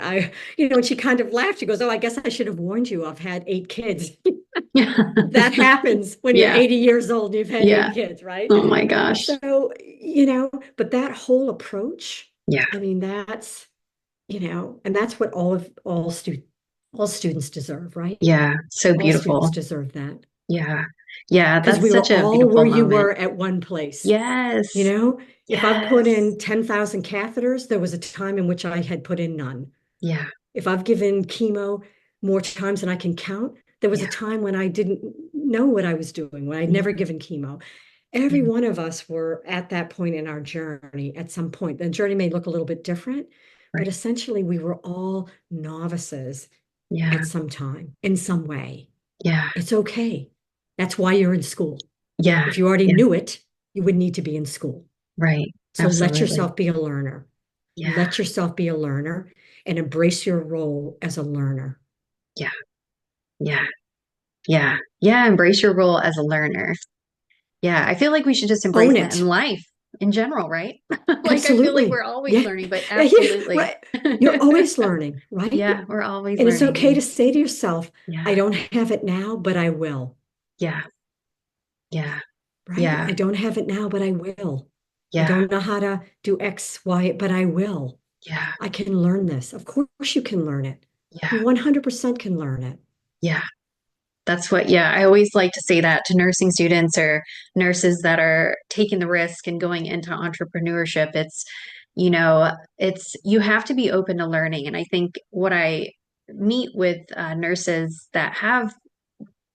And she kind of laughed. She goes, oh, I guess I should have warned you. I've had 8 kids. That happens when you're Yeah, 80 years old and you've had yeah. 8 kids, right? Oh my gosh. So, but that whole approach, Yeah, I mean, and that's what all students deserve, right? yeah. So All students beautiful. deserve that, Yeah, yeah. because That's we such were a all beautiful where you moment. were at one place. Yes, If I've put yes. in 10,000 catheters, there was a time in which I had put in none. Yeah, If I've given chemo more times than I can count, there was a yeah, time when I didn't know what I was doing, when I'd yeah, never given chemo. Every yeah. one of us were at that point in our journey at some point. The journey may look a little bit different, but Right. essentially we were all novices Yeah, at some time in some way. yeah, It's okay. That's why you're in school. yeah, If you already yeah. knew it, you would need to be in school. Right. So let Absolutely. yourself be a learner. Yeah, Let yourself be a learner and embrace your role as a learner. yeah, yeah, yeah, yeah. Embrace your role as a learner. Yeah, I feel like we should just embrace Own that in it. life in general, right? Like I feel like we're Absolutely. always Yeah. learning, but Yeah, yeah, absolutely. right. You're always learning, right? Yeah, we're always And it's learning. okay to And say to yourself, I yeah, don't have it now, but I will, yeah, yeah, right? yeah, I don't have it now, but I will. I yeah, don't know how to do X, Y, but I will. yeah, I can learn this. Of course you can learn it. yeah, You 100% can learn it. yeah. That's what, yeah, I always like to say that to nursing students or nurses that are taking the risk and going into entrepreneurship. It's, you have to be open to learning. And I think what I meet with nurses that have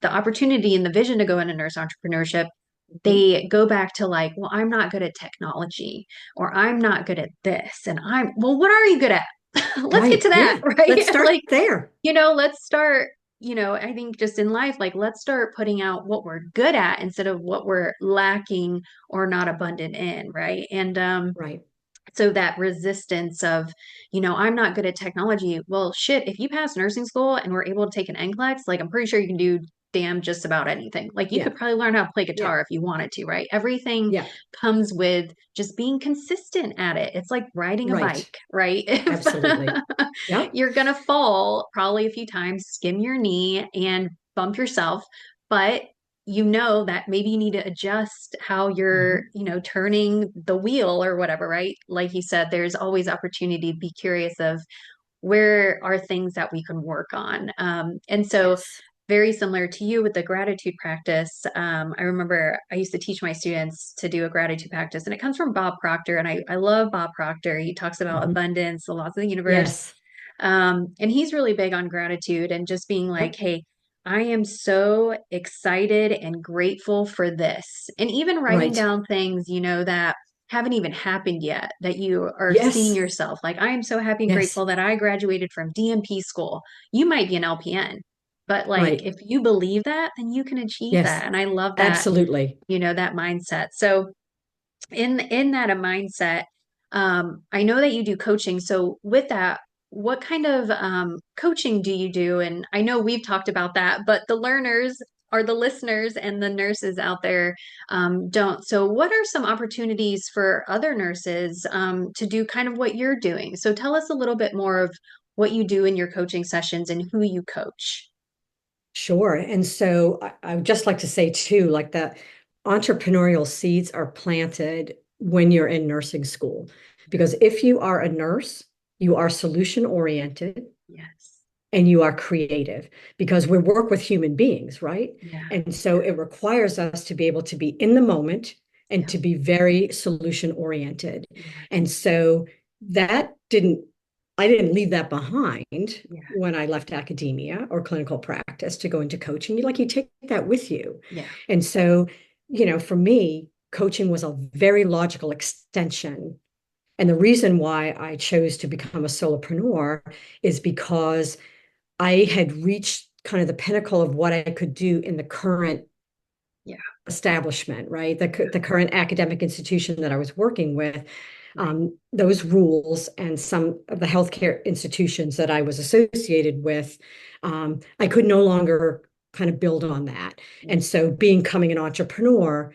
the opportunity and the vision to go into nurse entrepreneurship, Mhm. they go back to like, well, I'm not good at technology or I'm not good at this. And well, what are you good at? Let's get Right. to that, Yeah. right? Let's start Like, there. let's start, I think just in life, like, let's start putting out what we're good at instead of what we're lacking or not abundant in, right? And Right. so that resistance of, I'm not good at technology. Well, shit, if you pass nursing school and were able to take an NCLEX, like, I'm pretty sure you can do damn just about anything. Like you Yeah. could probably learn how to play Yeah. guitar if you wanted to, right? Everything Yeah. comes with just being consistent at it. It's like riding a Right. bike, right? If Absolutely. Yep. you're gonna fall probably a few times, skin your knee and bump yourself, but you know that maybe you need to adjust how you're, Mhm. turning the wheel or whatever, right? Like you said, there's always opportunity to be curious of where are things that we can work on. And so, Yes. very similar to you with the gratitude practice. I remember I used to teach my students to do a gratitude practice, and it comes from Bob Proctor. And I love Bob Proctor. He talks about Mhm. abundance, the laws of the universe. Yes. And he's really big on gratitude and just being like, Yep. hey, I am so excited and grateful for this. And even writing Right. down things, that haven't even happened yet, that you are seeing Yes. yourself. Like, I am so happy and Yes. grateful that I graduated from DMP school. You might be an LPN, but like, Right. if you believe that, then you can achieve Yes. that. And I love that, Absolutely. that mindset. So, in that a mindset, I know that you do coaching. So with that, what kind of coaching do you do? And I know we've talked about that, but the learners are the listeners and the nurses out there don't. So what are some opportunities for other nurses to do kind of what you're doing? So tell us a little bit more of what you do in your coaching sessions and who you coach. Sure. And so I would just like to say too, like that entrepreneurial seeds are planted when you're in nursing school. Because if you are a nurse, you are solution oriented Yes. and you are creative because we work with human beings, right? Yeah. And so it requires us to be able to be in the moment and Yeah. to be very solution oriented. Yes. And so that didn't, I didn't leave that behind Yeah. when I left academia or clinical practice to go into coaching. You take that with you. Yeah. And so, for me, coaching was a very logical extension. And the reason why I chose to become a solopreneur is because I had reached kind of the pinnacle of what I could do in the current Yeah. establishment, right? The current academic institution that I was working with, Right. those rules and some of the healthcare institutions that I was associated with, I could no longer kind of build on that. Yeah. And so becoming an entrepreneur,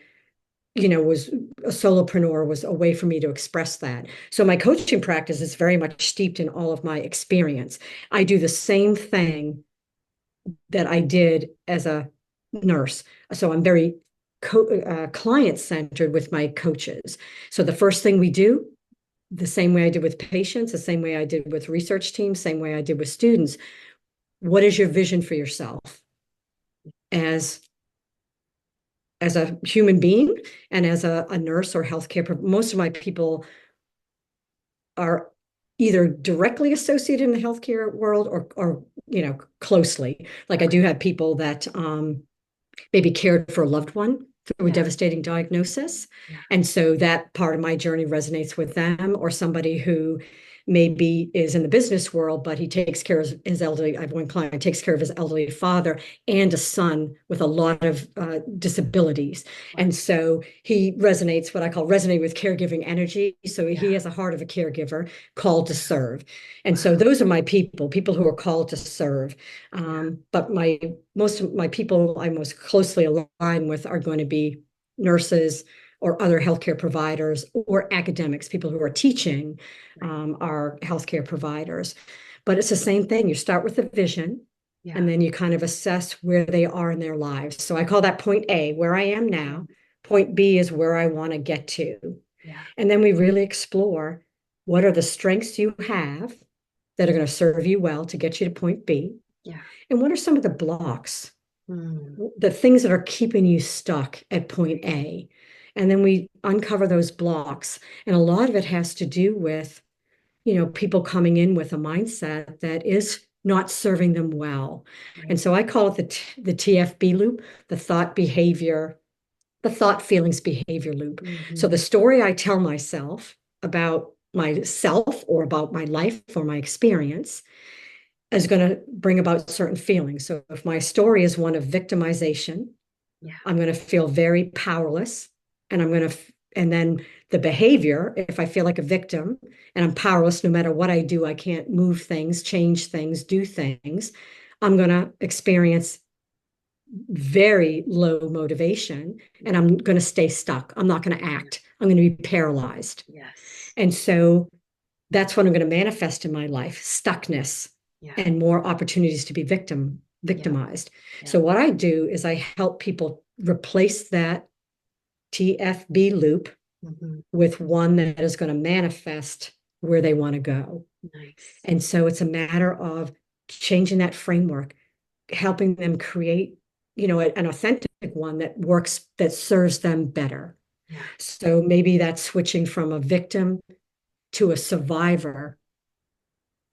was a solopreneur was a way for me to express that. So my coaching practice is very much steeped in all of my experience. I do the same thing that I did as a nurse. So I'm very client centered with my coaches. So the first thing we do, the same way I did with patients, the same way I did with research teams, same way I did with students. What is your vision for yourself as a human being and as a nurse or healthcare? Most of my people are either directly associated in the healthcare world or closely. Like I do Right. have people that maybe cared for a loved one through a Yeah. devastating diagnosis. Yeah. And so that part of my journey resonates with them, or somebody who maybe is in the business world, but he takes care of his elderly. I have one client takes care of his elderly father and a son with a lot of disabilities. Right. And so he resonates, what I call resonate with caregiving energy. So Yeah. he has a heart of a caregiver called to Yeah. serve. And so Wow. those are my people who are called to serve. Yeah. But most of my people I most closely align with are going to be nurses or other healthcare providers or academics, people who are teaching Right. are healthcare providers. But it's the same thing. You start with a vision Yeah. and then you kind of assess where they are in their lives. So I call that point A, where I am now. Mhm. Point B is where I want to get to. Yeah. And then we really explore what are the strengths you have that are going to serve you well to get you to point B. Yeah. And what are some of the blocks, Mm. the things that are keeping you stuck at point A? And then we uncover those blocks. And a lot of it has to do with, people coming in with a mindset that is not serving them well. And Right. so I call it the TFB loop, the the thought, feelings, behavior loop. So Hmm. the story I tell myself about myself or about my life or my experience is going to bring about certain feelings. So if my story is one of victimization, Yeah. I'm going to feel very powerless. And and then the behavior, if I feel like a victim and I'm powerless, no matter what I do, I can't move things, change things, do things, I'm going to experience very low motivation and I'm going to stay stuck. I'm not going to Yeah. act. I'm going to be paralyzed. Yes. And so that's what I'm going to manifest in my life, stuckness Yeah. and more opportunities to be Yeah. victimized. Yeah. So what I do is I help people replace that TFB loop Hmm. with one that is going to manifest where they want to go. Nice. And so it's a matter of changing that framework, helping them create, an authentic one that works, that serves them better. Yeah. So maybe that's switching from a victim to a survivor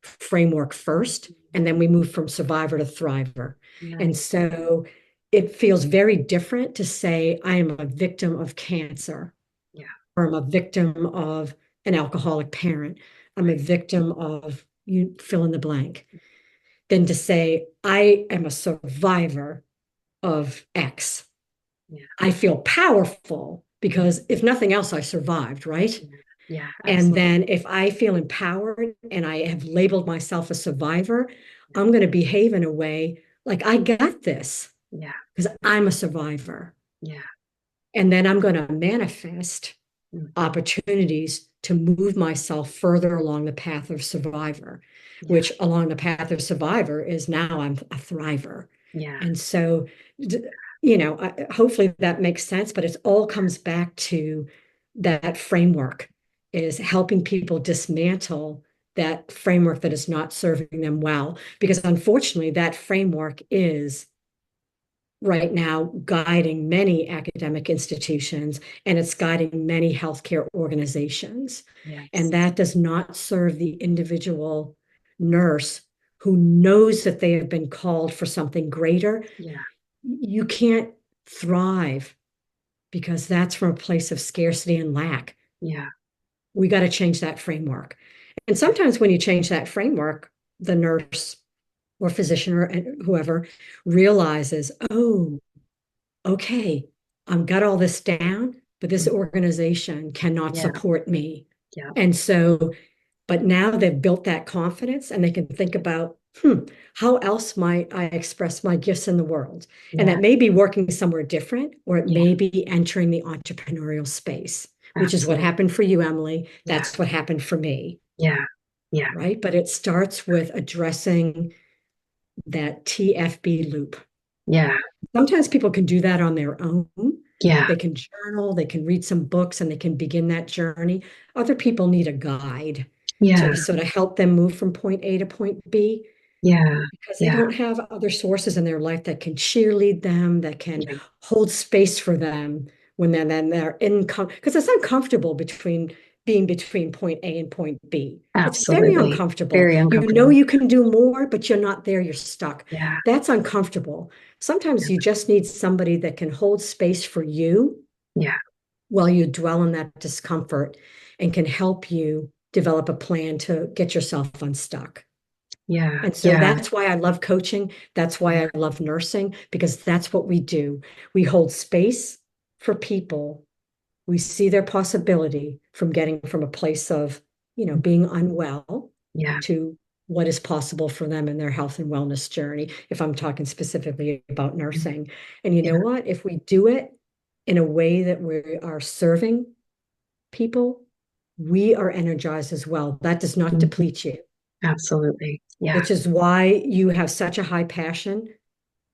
framework first, and then we move from survivor to thriver. And Nice. so it feels very different to say, I am a victim of cancer, Yeah. or I'm a victim of an alcoholic parent. I'm a Right. victim of you fill in the blank, than to say, I am a survivor of X. Yeah. I feel powerful because if nothing else, I survived, right? Yeah. Yeah. And Absolutely. then if I feel empowered and I have labeled myself a survivor, I'm going to behave in a way like I got this Yeah. because I'm a survivor. Yeah. And then I'm going to manifest Hmm. opportunities to move myself further along the path of survivor, Yeah. which along the path of survivor is now I'm a thriver. Yeah. And so, hopefully that makes sense, but it all comes back to that framework is helping people dismantle that framework that is not serving them well. Because unfortunately, that framework is right now guiding many academic institutions and it's guiding many healthcare organizations. Yes. And that does not serve the individual nurse who knows that they have been called for something greater. Yeah. You can't thrive because that's from a place of scarcity and lack. Yeah. We got to change that framework. And Yeah. sometimes when you change that framework, the nurse or physician or whoever realizes, oh, okay, I've got all this down, but this Mhm. organization cannot Yeah. support me. Yeah. And so, but now they've built that confidence and they can think about, how else might I express my gifts in the world? And Yeah. that may be working somewhere different, or it Yeah. may be entering the entrepreneurial space, which is what Absolutely. happened for you, Emily. Yeah. That's what happened for me, Yeah. Yeah. right? But it starts with addressing that TFB loop. Yeah. Sometimes people can do that on their own. Yeah. They can journal, they can read some books, and they can begin that journey. Other people need a guide Yeah. to sort of help them move from point A to point B Yeah. because they Yeah. don't have other sources in their life that can cheerlead them, that can Yeah. hold space for them when then they're in because it's uncomfortable being between point A and point B. It's very Absolutely. uncomfortable. Very You know uncomfortable. you can do more, but you're not there, you're stuck. Yeah. That's uncomfortable. Sometimes you just need somebody that can hold space for you Yeah. while you dwell in that discomfort and can help you develop a plan to get yourself unstuck. Yeah. And so Yeah. that's why I love coaching. That's why I love nursing, because that's what we do. We hold space for people. We see their possibility from getting from a place of, being unwell Yeah. to what is possible for them in their health and wellness journey, if I'm talking specifically about nursing. And you Yeah. know what? If we do it in a way that we are serving people, we are energized as well. That does not Mhm. deplete you, Absolutely. Yeah. which is why you have such a high passion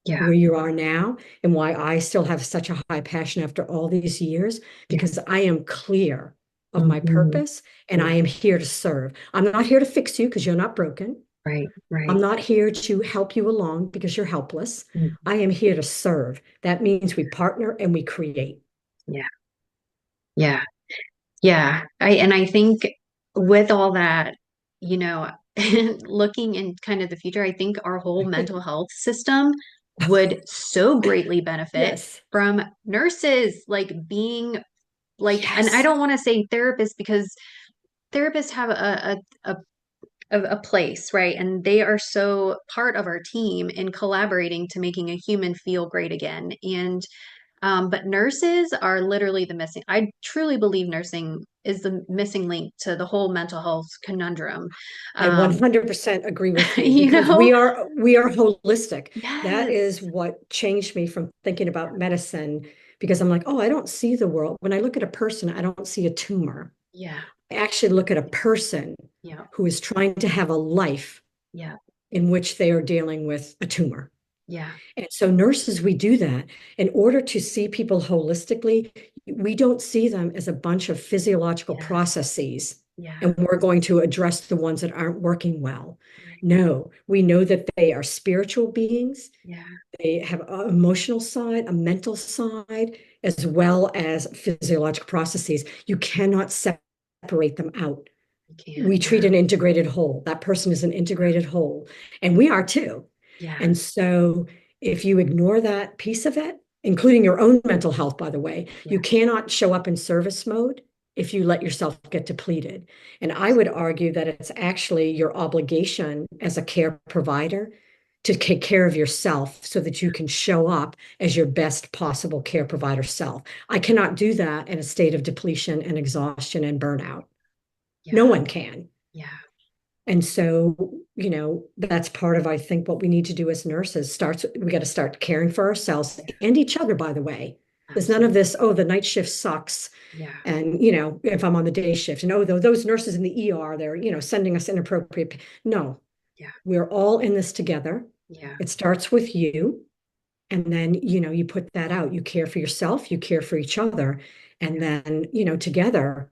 Yeah. where you are now and why I still have such a high passion after all these years, Yeah. because I am clear of my Hmm. purpose and Yeah. I am here to serve. I'm not here to fix you because you're not broken. Right. I'm Right. not here to help you along because you're helpless. Mhm. I am here to serve. That means we partner and we create. Yeah. Yeah. Yeah. I think with all that, you know, looking in kind of the future, I think our whole mental health system would so greatly benefit Yes. from nurses like being like, and I Yes. don't want to say therapists because therapists have a place, right? And they are so part of our team in collaborating to making a human feel great again. And But nurses are literally the missing. I truly believe nursing is the missing link to the whole mental health conundrum. I Um, 100% agree with you you because know? we are holistic. That is Yes. what changed me from thinking about medicine because I'm like, oh, I don't see the world. When I look at a person, I don't see a tumor. Yeah. I actually look at a person Yeah. who is trying to have a life Yeah. in which they are dealing with a tumor. Yeah. And so nurses, we do that in order to see people holistically. We don't see them as a bunch of physiological Yes. processes, Yeah. and we're going to address the ones that aren't working well. Right. No, we know that they are spiritual beings. Yeah. They have an emotional side, a mental side, as well as physiological processes. You cannot separate them out. You can't. We treat Yeah. an integrated whole. That person is an integrated whole, and we are too. Yeah. And so, if you ignore that piece of it, including your own mental health, by the way, Yeah. you cannot show up in service mode if you let yourself get depleted. And I would Absolutely. argue that it's actually your obligation as a care provider to take care of yourself so that you can show up as your best possible care provider self. I cannot do that in a state of depletion and exhaustion and burnout. No Yeah. one can. Yeah. And so, that's part of, I think, what we need to do as nurses starts, we got to start caring for ourselves Yeah. and each other, by the way. There's none of Absolutely. this, oh, the night shift sucks. Yeah. And, if I'm on the day shift and, oh, those nurses in the ER, they're, sending us inappropriate. No, Yeah. we're all in this together. Yeah. It starts with you. And then, you put that out. You care for yourself, you care for each other. And Yeah. then, together,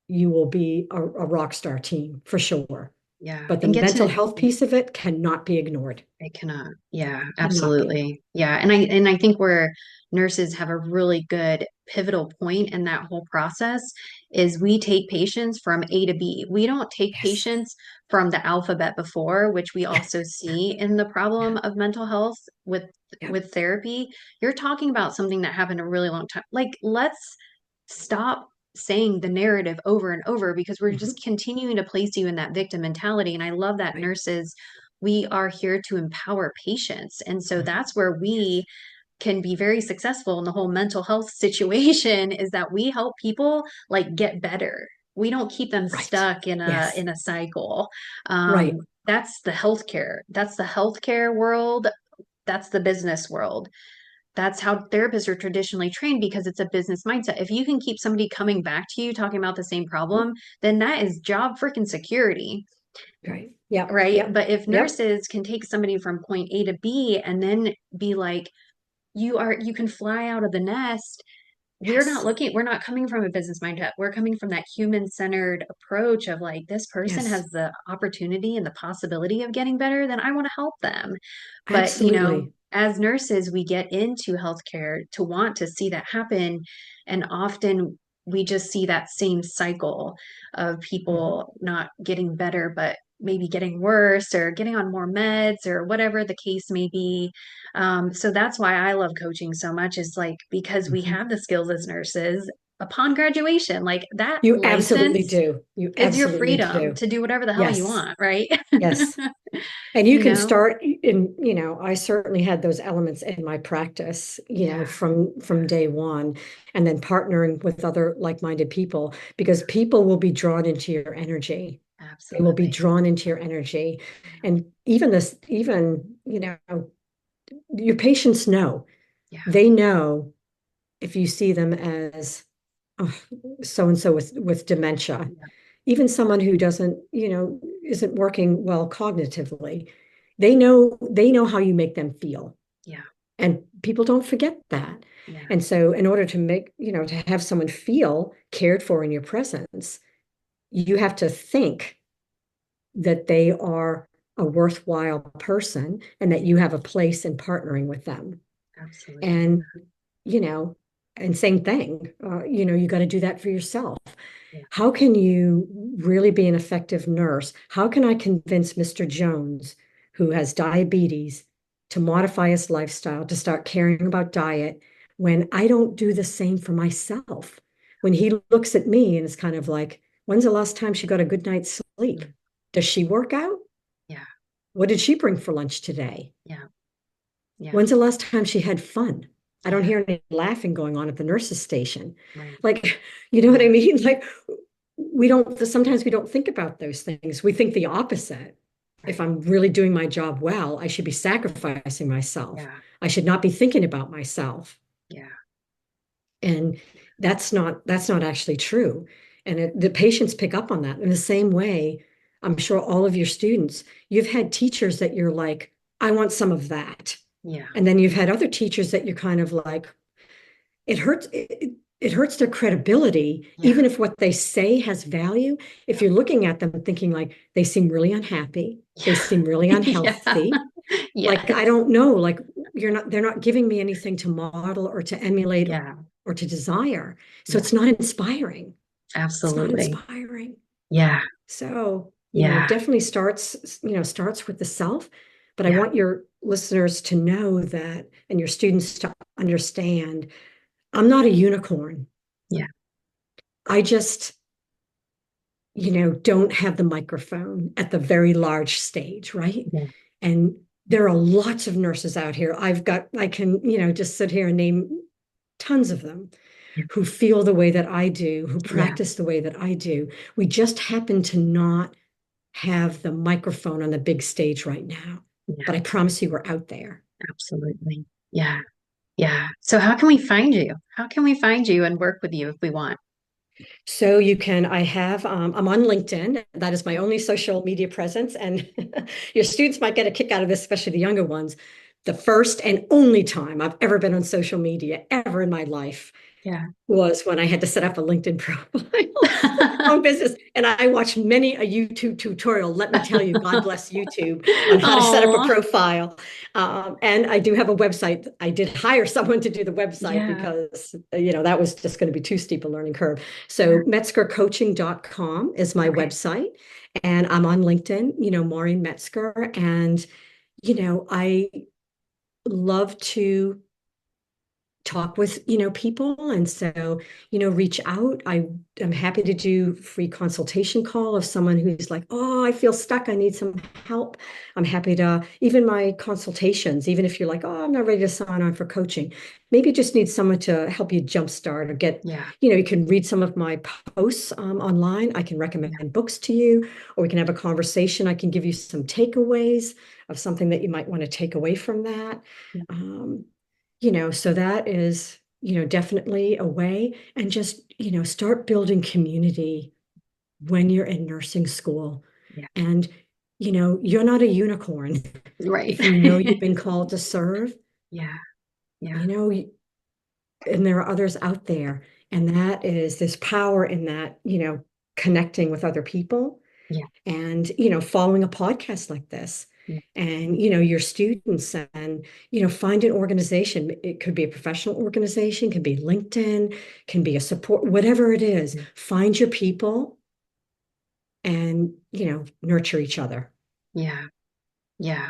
you will be a rock star team for sure. Yeah. But the And get mental to, health piece of it cannot be ignored. I cannot. Yeah, Cannot be. absolutely. Yeah. And I think where nurses have a really good pivotal point in that whole process is we take patients from A to B. We don't take Yes. patients from the alphabet before, which we Yeah. also see in the Yeah. problem of mental health Yeah. with therapy. You're talking about something that happened a really long time. Like, let's stop saying the narrative over and over because we're Mhm. just continuing to place you in that victim mentality. And I love that Right. nurses, we are here to empower patients. And so Mhm. that's where we Yes. can be very successful in the whole mental health situation is that we help people like get better. We don't keep them Right. stuck in a Yes. cycle. Right. That's the healthcare. That's the healthcare world. That's the business world. That's how therapists are traditionally trained because it's a business mindset. If you can keep somebody coming back to you talking about the same problem, then that is job freaking security, Right. Yep. right? Yep. But if Yep. nurses can take somebody from point A to B and then be like, you can fly out of the nest. Yes. We're not coming from a business mindset. We're coming from that human-centered approach of like, this person has Yes. the opportunity and the possibility of getting better, then I want to help them. But, Absolutely. as nurses, we get into healthcare to want to see that happen. And often we just see that same cycle of Mhm. people not getting better, but maybe getting worse or getting on more meds or whatever the case may be. So that's why I love coaching so much is like because we Mhm. have the skills as nurses upon graduation, like that You absolutely license do. You is your absolutely freedom do. to do whatever the hell you Yes. want, right? Yes. And you You can know? start in, I certainly had those elements in my practice, Yeah, from day one, and then partnering with other like-minded people because people will be drawn into your energy. They will be absolutely. drawn into your energy. And even, your patients know. Yeah, They know if you see them as oh, so and so with dementia, yeah, even someone who doesn't, isn't working well cognitively, they know how you make them feel. yeah, And people don't forget that. yeah, And so in order to make, to have someone feel cared for in your presence, you have to think that they are a worthwhile person and that yeah, you have a place in partnering with them. absolutely. And, you know, and same thing, you got to do that for yourself. Yeah, How can you really be an effective nurse? How can I convince Mr. Jones, who has diabetes, to modify his lifestyle, to start caring about diet when I don't do the same for myself? When he looks at me and is kind of like, when's the last time she got a good night's sleep? mm, Does she work out? yeah, What did she bring for lunch today? yeah, yeah, When's the last time she had fun? I don't Yeah. hear any laughing going on at the nurse's station. Right. Like, you know what I Yeah. mean? Like, sometimes we don't think about those things. We think the opposite. If Right. I'm really doing my job well, I should be sacrificing myself. Yeah. I should not be thinking about myself. Yeah. And that's not actually true. And the patients pick up on that. In the same way, I'm sure all of your students, you've had teachers that you're like, I want some of that. Yeah. And then you've had other teachers that you're kind of like, it hurts their credibility, Yeah. even if what they say has value. If Yeah. you're looking at them thinking like they seem really unhappy, they Yeah. seem really Yeah. unhealthy. Like, I Yes. don't know, like they're not giving me anything to model or to emulate Yeah. or to desire. So Yeah. it's not inspiring. It's not Absolutely. inspiring. Yeah. So, Yeah. definitely starts with the self. But I Yeah. want your listeners to know that, and your students to understand, I'm not a unicorn. Yeah. I just, don't have the microphone at the very large stage, right? Yeah. And there are lots of nurses out here. I can, just sit here and name tons of them who feel the way that I do, who Yeah. practice the way that I do. We just happen to not have the microphone on the big stage right now. Yeah. But I promise you, we're out there. Absolutely. Yeah. Yeah. So how can we find you? How can we find you and work with you if we want? So I'm on LinkedIn. That is my only social media presence. And your students might get a kick out of this, especially the younger ones. The first and only time I've ever been on social media ever in my life Yeah. was when I had to set up a LinkedIn profile for my own business. And I watched many a YouTube tutorial. Let me tell you, God bless YouTube, on how to set up a Oh, profile. And I do have a website. I did hire someone to do the website yeah. because, that was just going to be too steep a learning curve. Yeah. So metzgercoaching.com is my Okay. website. And I'm on LinkedIn, Maureen Metzger. And, I love to talk with people, and so reach out. I'm happy to do free consultation call if someone who's like, oh, I feel stuck, I need some help. I'm happy to, even my consultations, even if you're like, oh, I'm not ready to sign on for coaching, maybe you just need someone to help you jumpstart or get, Yeah. you can read some of my posts online. I can recommend Yeah. books to you, or we can have a conversation. I can give you some takeaways of something that you might want to take away from that. Yeah. um, so that is, definitely a way. And just, start building community when you're in nursing school. Yeah. And, you're not a unicorn. Right. If you know you've been called to serve, Yeah. Yeah. you know, and there are others out there. And there's power in that, connecting with other people, Yeah. and following a podcast like this, Yeah. and your students, and find an organization. It could be a professional organization, can be LinkedIn, can be a support, whatever it is. Find your people and nurture each other. Yeah. Yeah.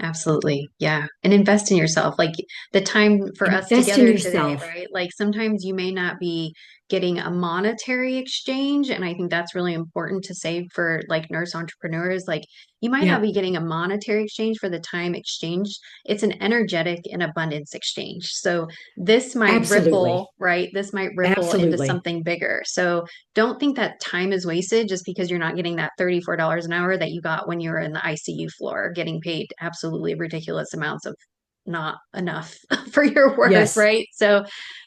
Absolutely. Yeah. And invest in yourself. Like the time for us Invest in together today, yourself. right? Like sometimes you may not be getting a monetary exchange. And I think that's really important to say for like nurse entrepreneurs. Like you might not Yeah, be getting a monetary exchange for the time exchanged. It's an energetic and abundance exchange. So this might absolutely. ripple, right? This might ripple into Absolutely. something bigger. So don't think that time is wasted just because you're not getting that $34 an hour that you got when you were in the ICU floor, getting paid absolutely ridiculous amounts of not enough for your worth, Yes, right? So,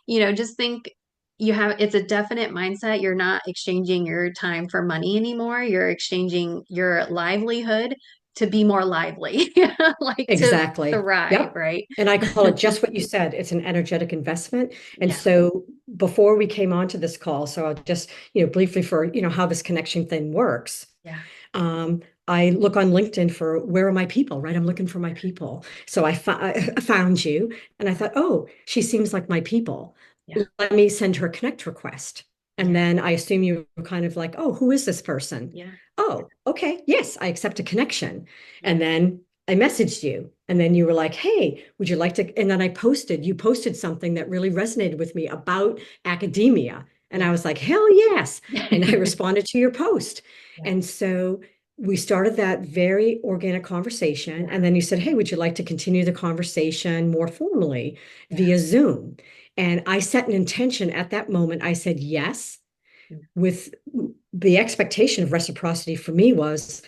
just think it's a definite mindset. You're not exchanging your time for money anymore. You're exchanging your livelihood to be more lively, like to exactly. thrive, Yep. right? And I call it just what you said. It's an energetic investment. And Yeah, so before we came onto this call, so I'll just, briefly for, how this connection thing works. yeah, Um, I look on LinkedIn for where are my people, right? I'm looking for my people. So I found you, and I thought, oh, she seems like my people. yeah, Let me send her a connect request. And yeah, then I assume you were kind of like, oh, who is this person? yeah, Oh, okay. Yes, I accept a connection. yeah, And then I messaged you. And then you were like, hey, would you like to? And then you posted something that really resonated with me about academia. And I yeah, was like, hell yes. And I responded to your post. yeah, And so we started that very organic conversation. Yeah. And then you said, hey, would you like to continue the conversation more formally Yeah. via Zoom? And I set an intention at that moment. I said yes, Mm. with the expectation of reciprocity for me was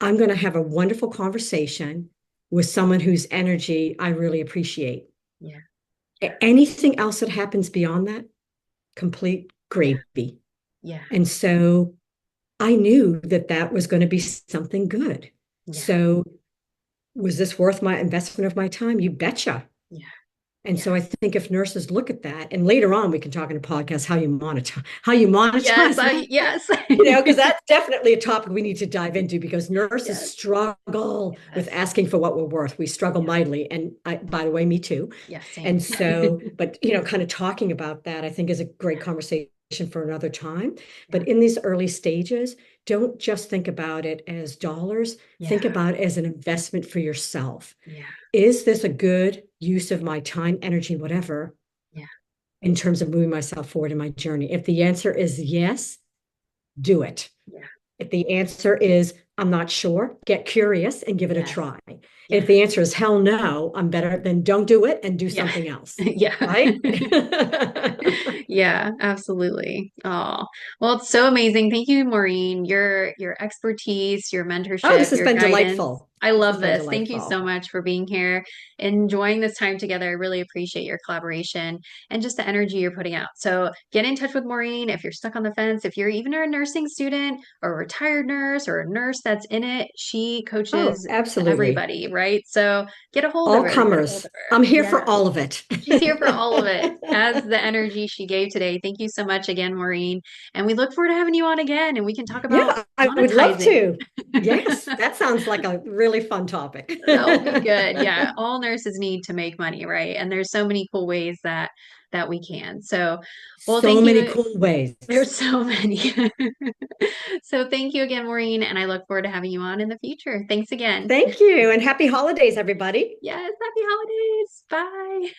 I'm going to have a wonderful conversation with someone whose energy I really appreciate. Yeah. Anything else that happens beyond that, complete Yeah. gravy. Yeah. And so I knew that that was going to be something good. Yeah. So was this worth my investment of my time? You betcha. Yeah. And Yeah. so I think if nurses look at that, and later on we can talk in a podcast how you Yes, monetize that, yes. because that's definitely a topic we need to dive into because nurses Yes. struggle with Yes. asking for what we're worth. We struggle Yeah. mightily. And by the way, me too. Yeah, same. And so, but kind of talking about that, I think is a great conversation for another time. Yeah. But in these early stages, don't just think about it as dollars, Yeah. think about it as an investment for yourself. Yeah. Is this a good use of my time, energy, whatever, Yeah. in terms of moving myself forward in my journey? If the answer is yes, do it. Yeah. If the answer is I'm not sure, get curious and give it a Yes. try. And Yeah. if the answer is hell no, I'm better, then don't do it and do Yeah. something else. Yeah. Right? Yeah, absolutely. Oh, well, it's so amazing. Thank you, Maureen. Your expertise, your Oh, mentorship, this has your been guidance. delightful. I This has love been this. Thank you delightful. so much for being here, enjoying this time together. I really appreciate your collaboration and just the energy you're putting out. So get in touch with Maureen if you're stuck on the fence. If you're even a nursing student or a retired nurse or a nurse that's in it, she Oh, coaches absolutely. everybody, right? So get a hold of All her. Get a hold comers. of her. I'm here Yeah. for all of it. She's here for all of it as the energy she gave today. Thank you so much again, Maureen. And we look forward to having you on again and we can talk about Yeah, I would love monetizing. to. Yes, that sounds like a really fun topic. That will be good. Yeah, all nurses need to make money, right? And there's so many cool ways that we can. So, well, So thank many you. cool ways. There's so many. So, thank you again, Maureen, and I look forward to having you on in the future. Thanks again. Thank you, and happy holidays, everybody. Yes, happy holidays. Bye.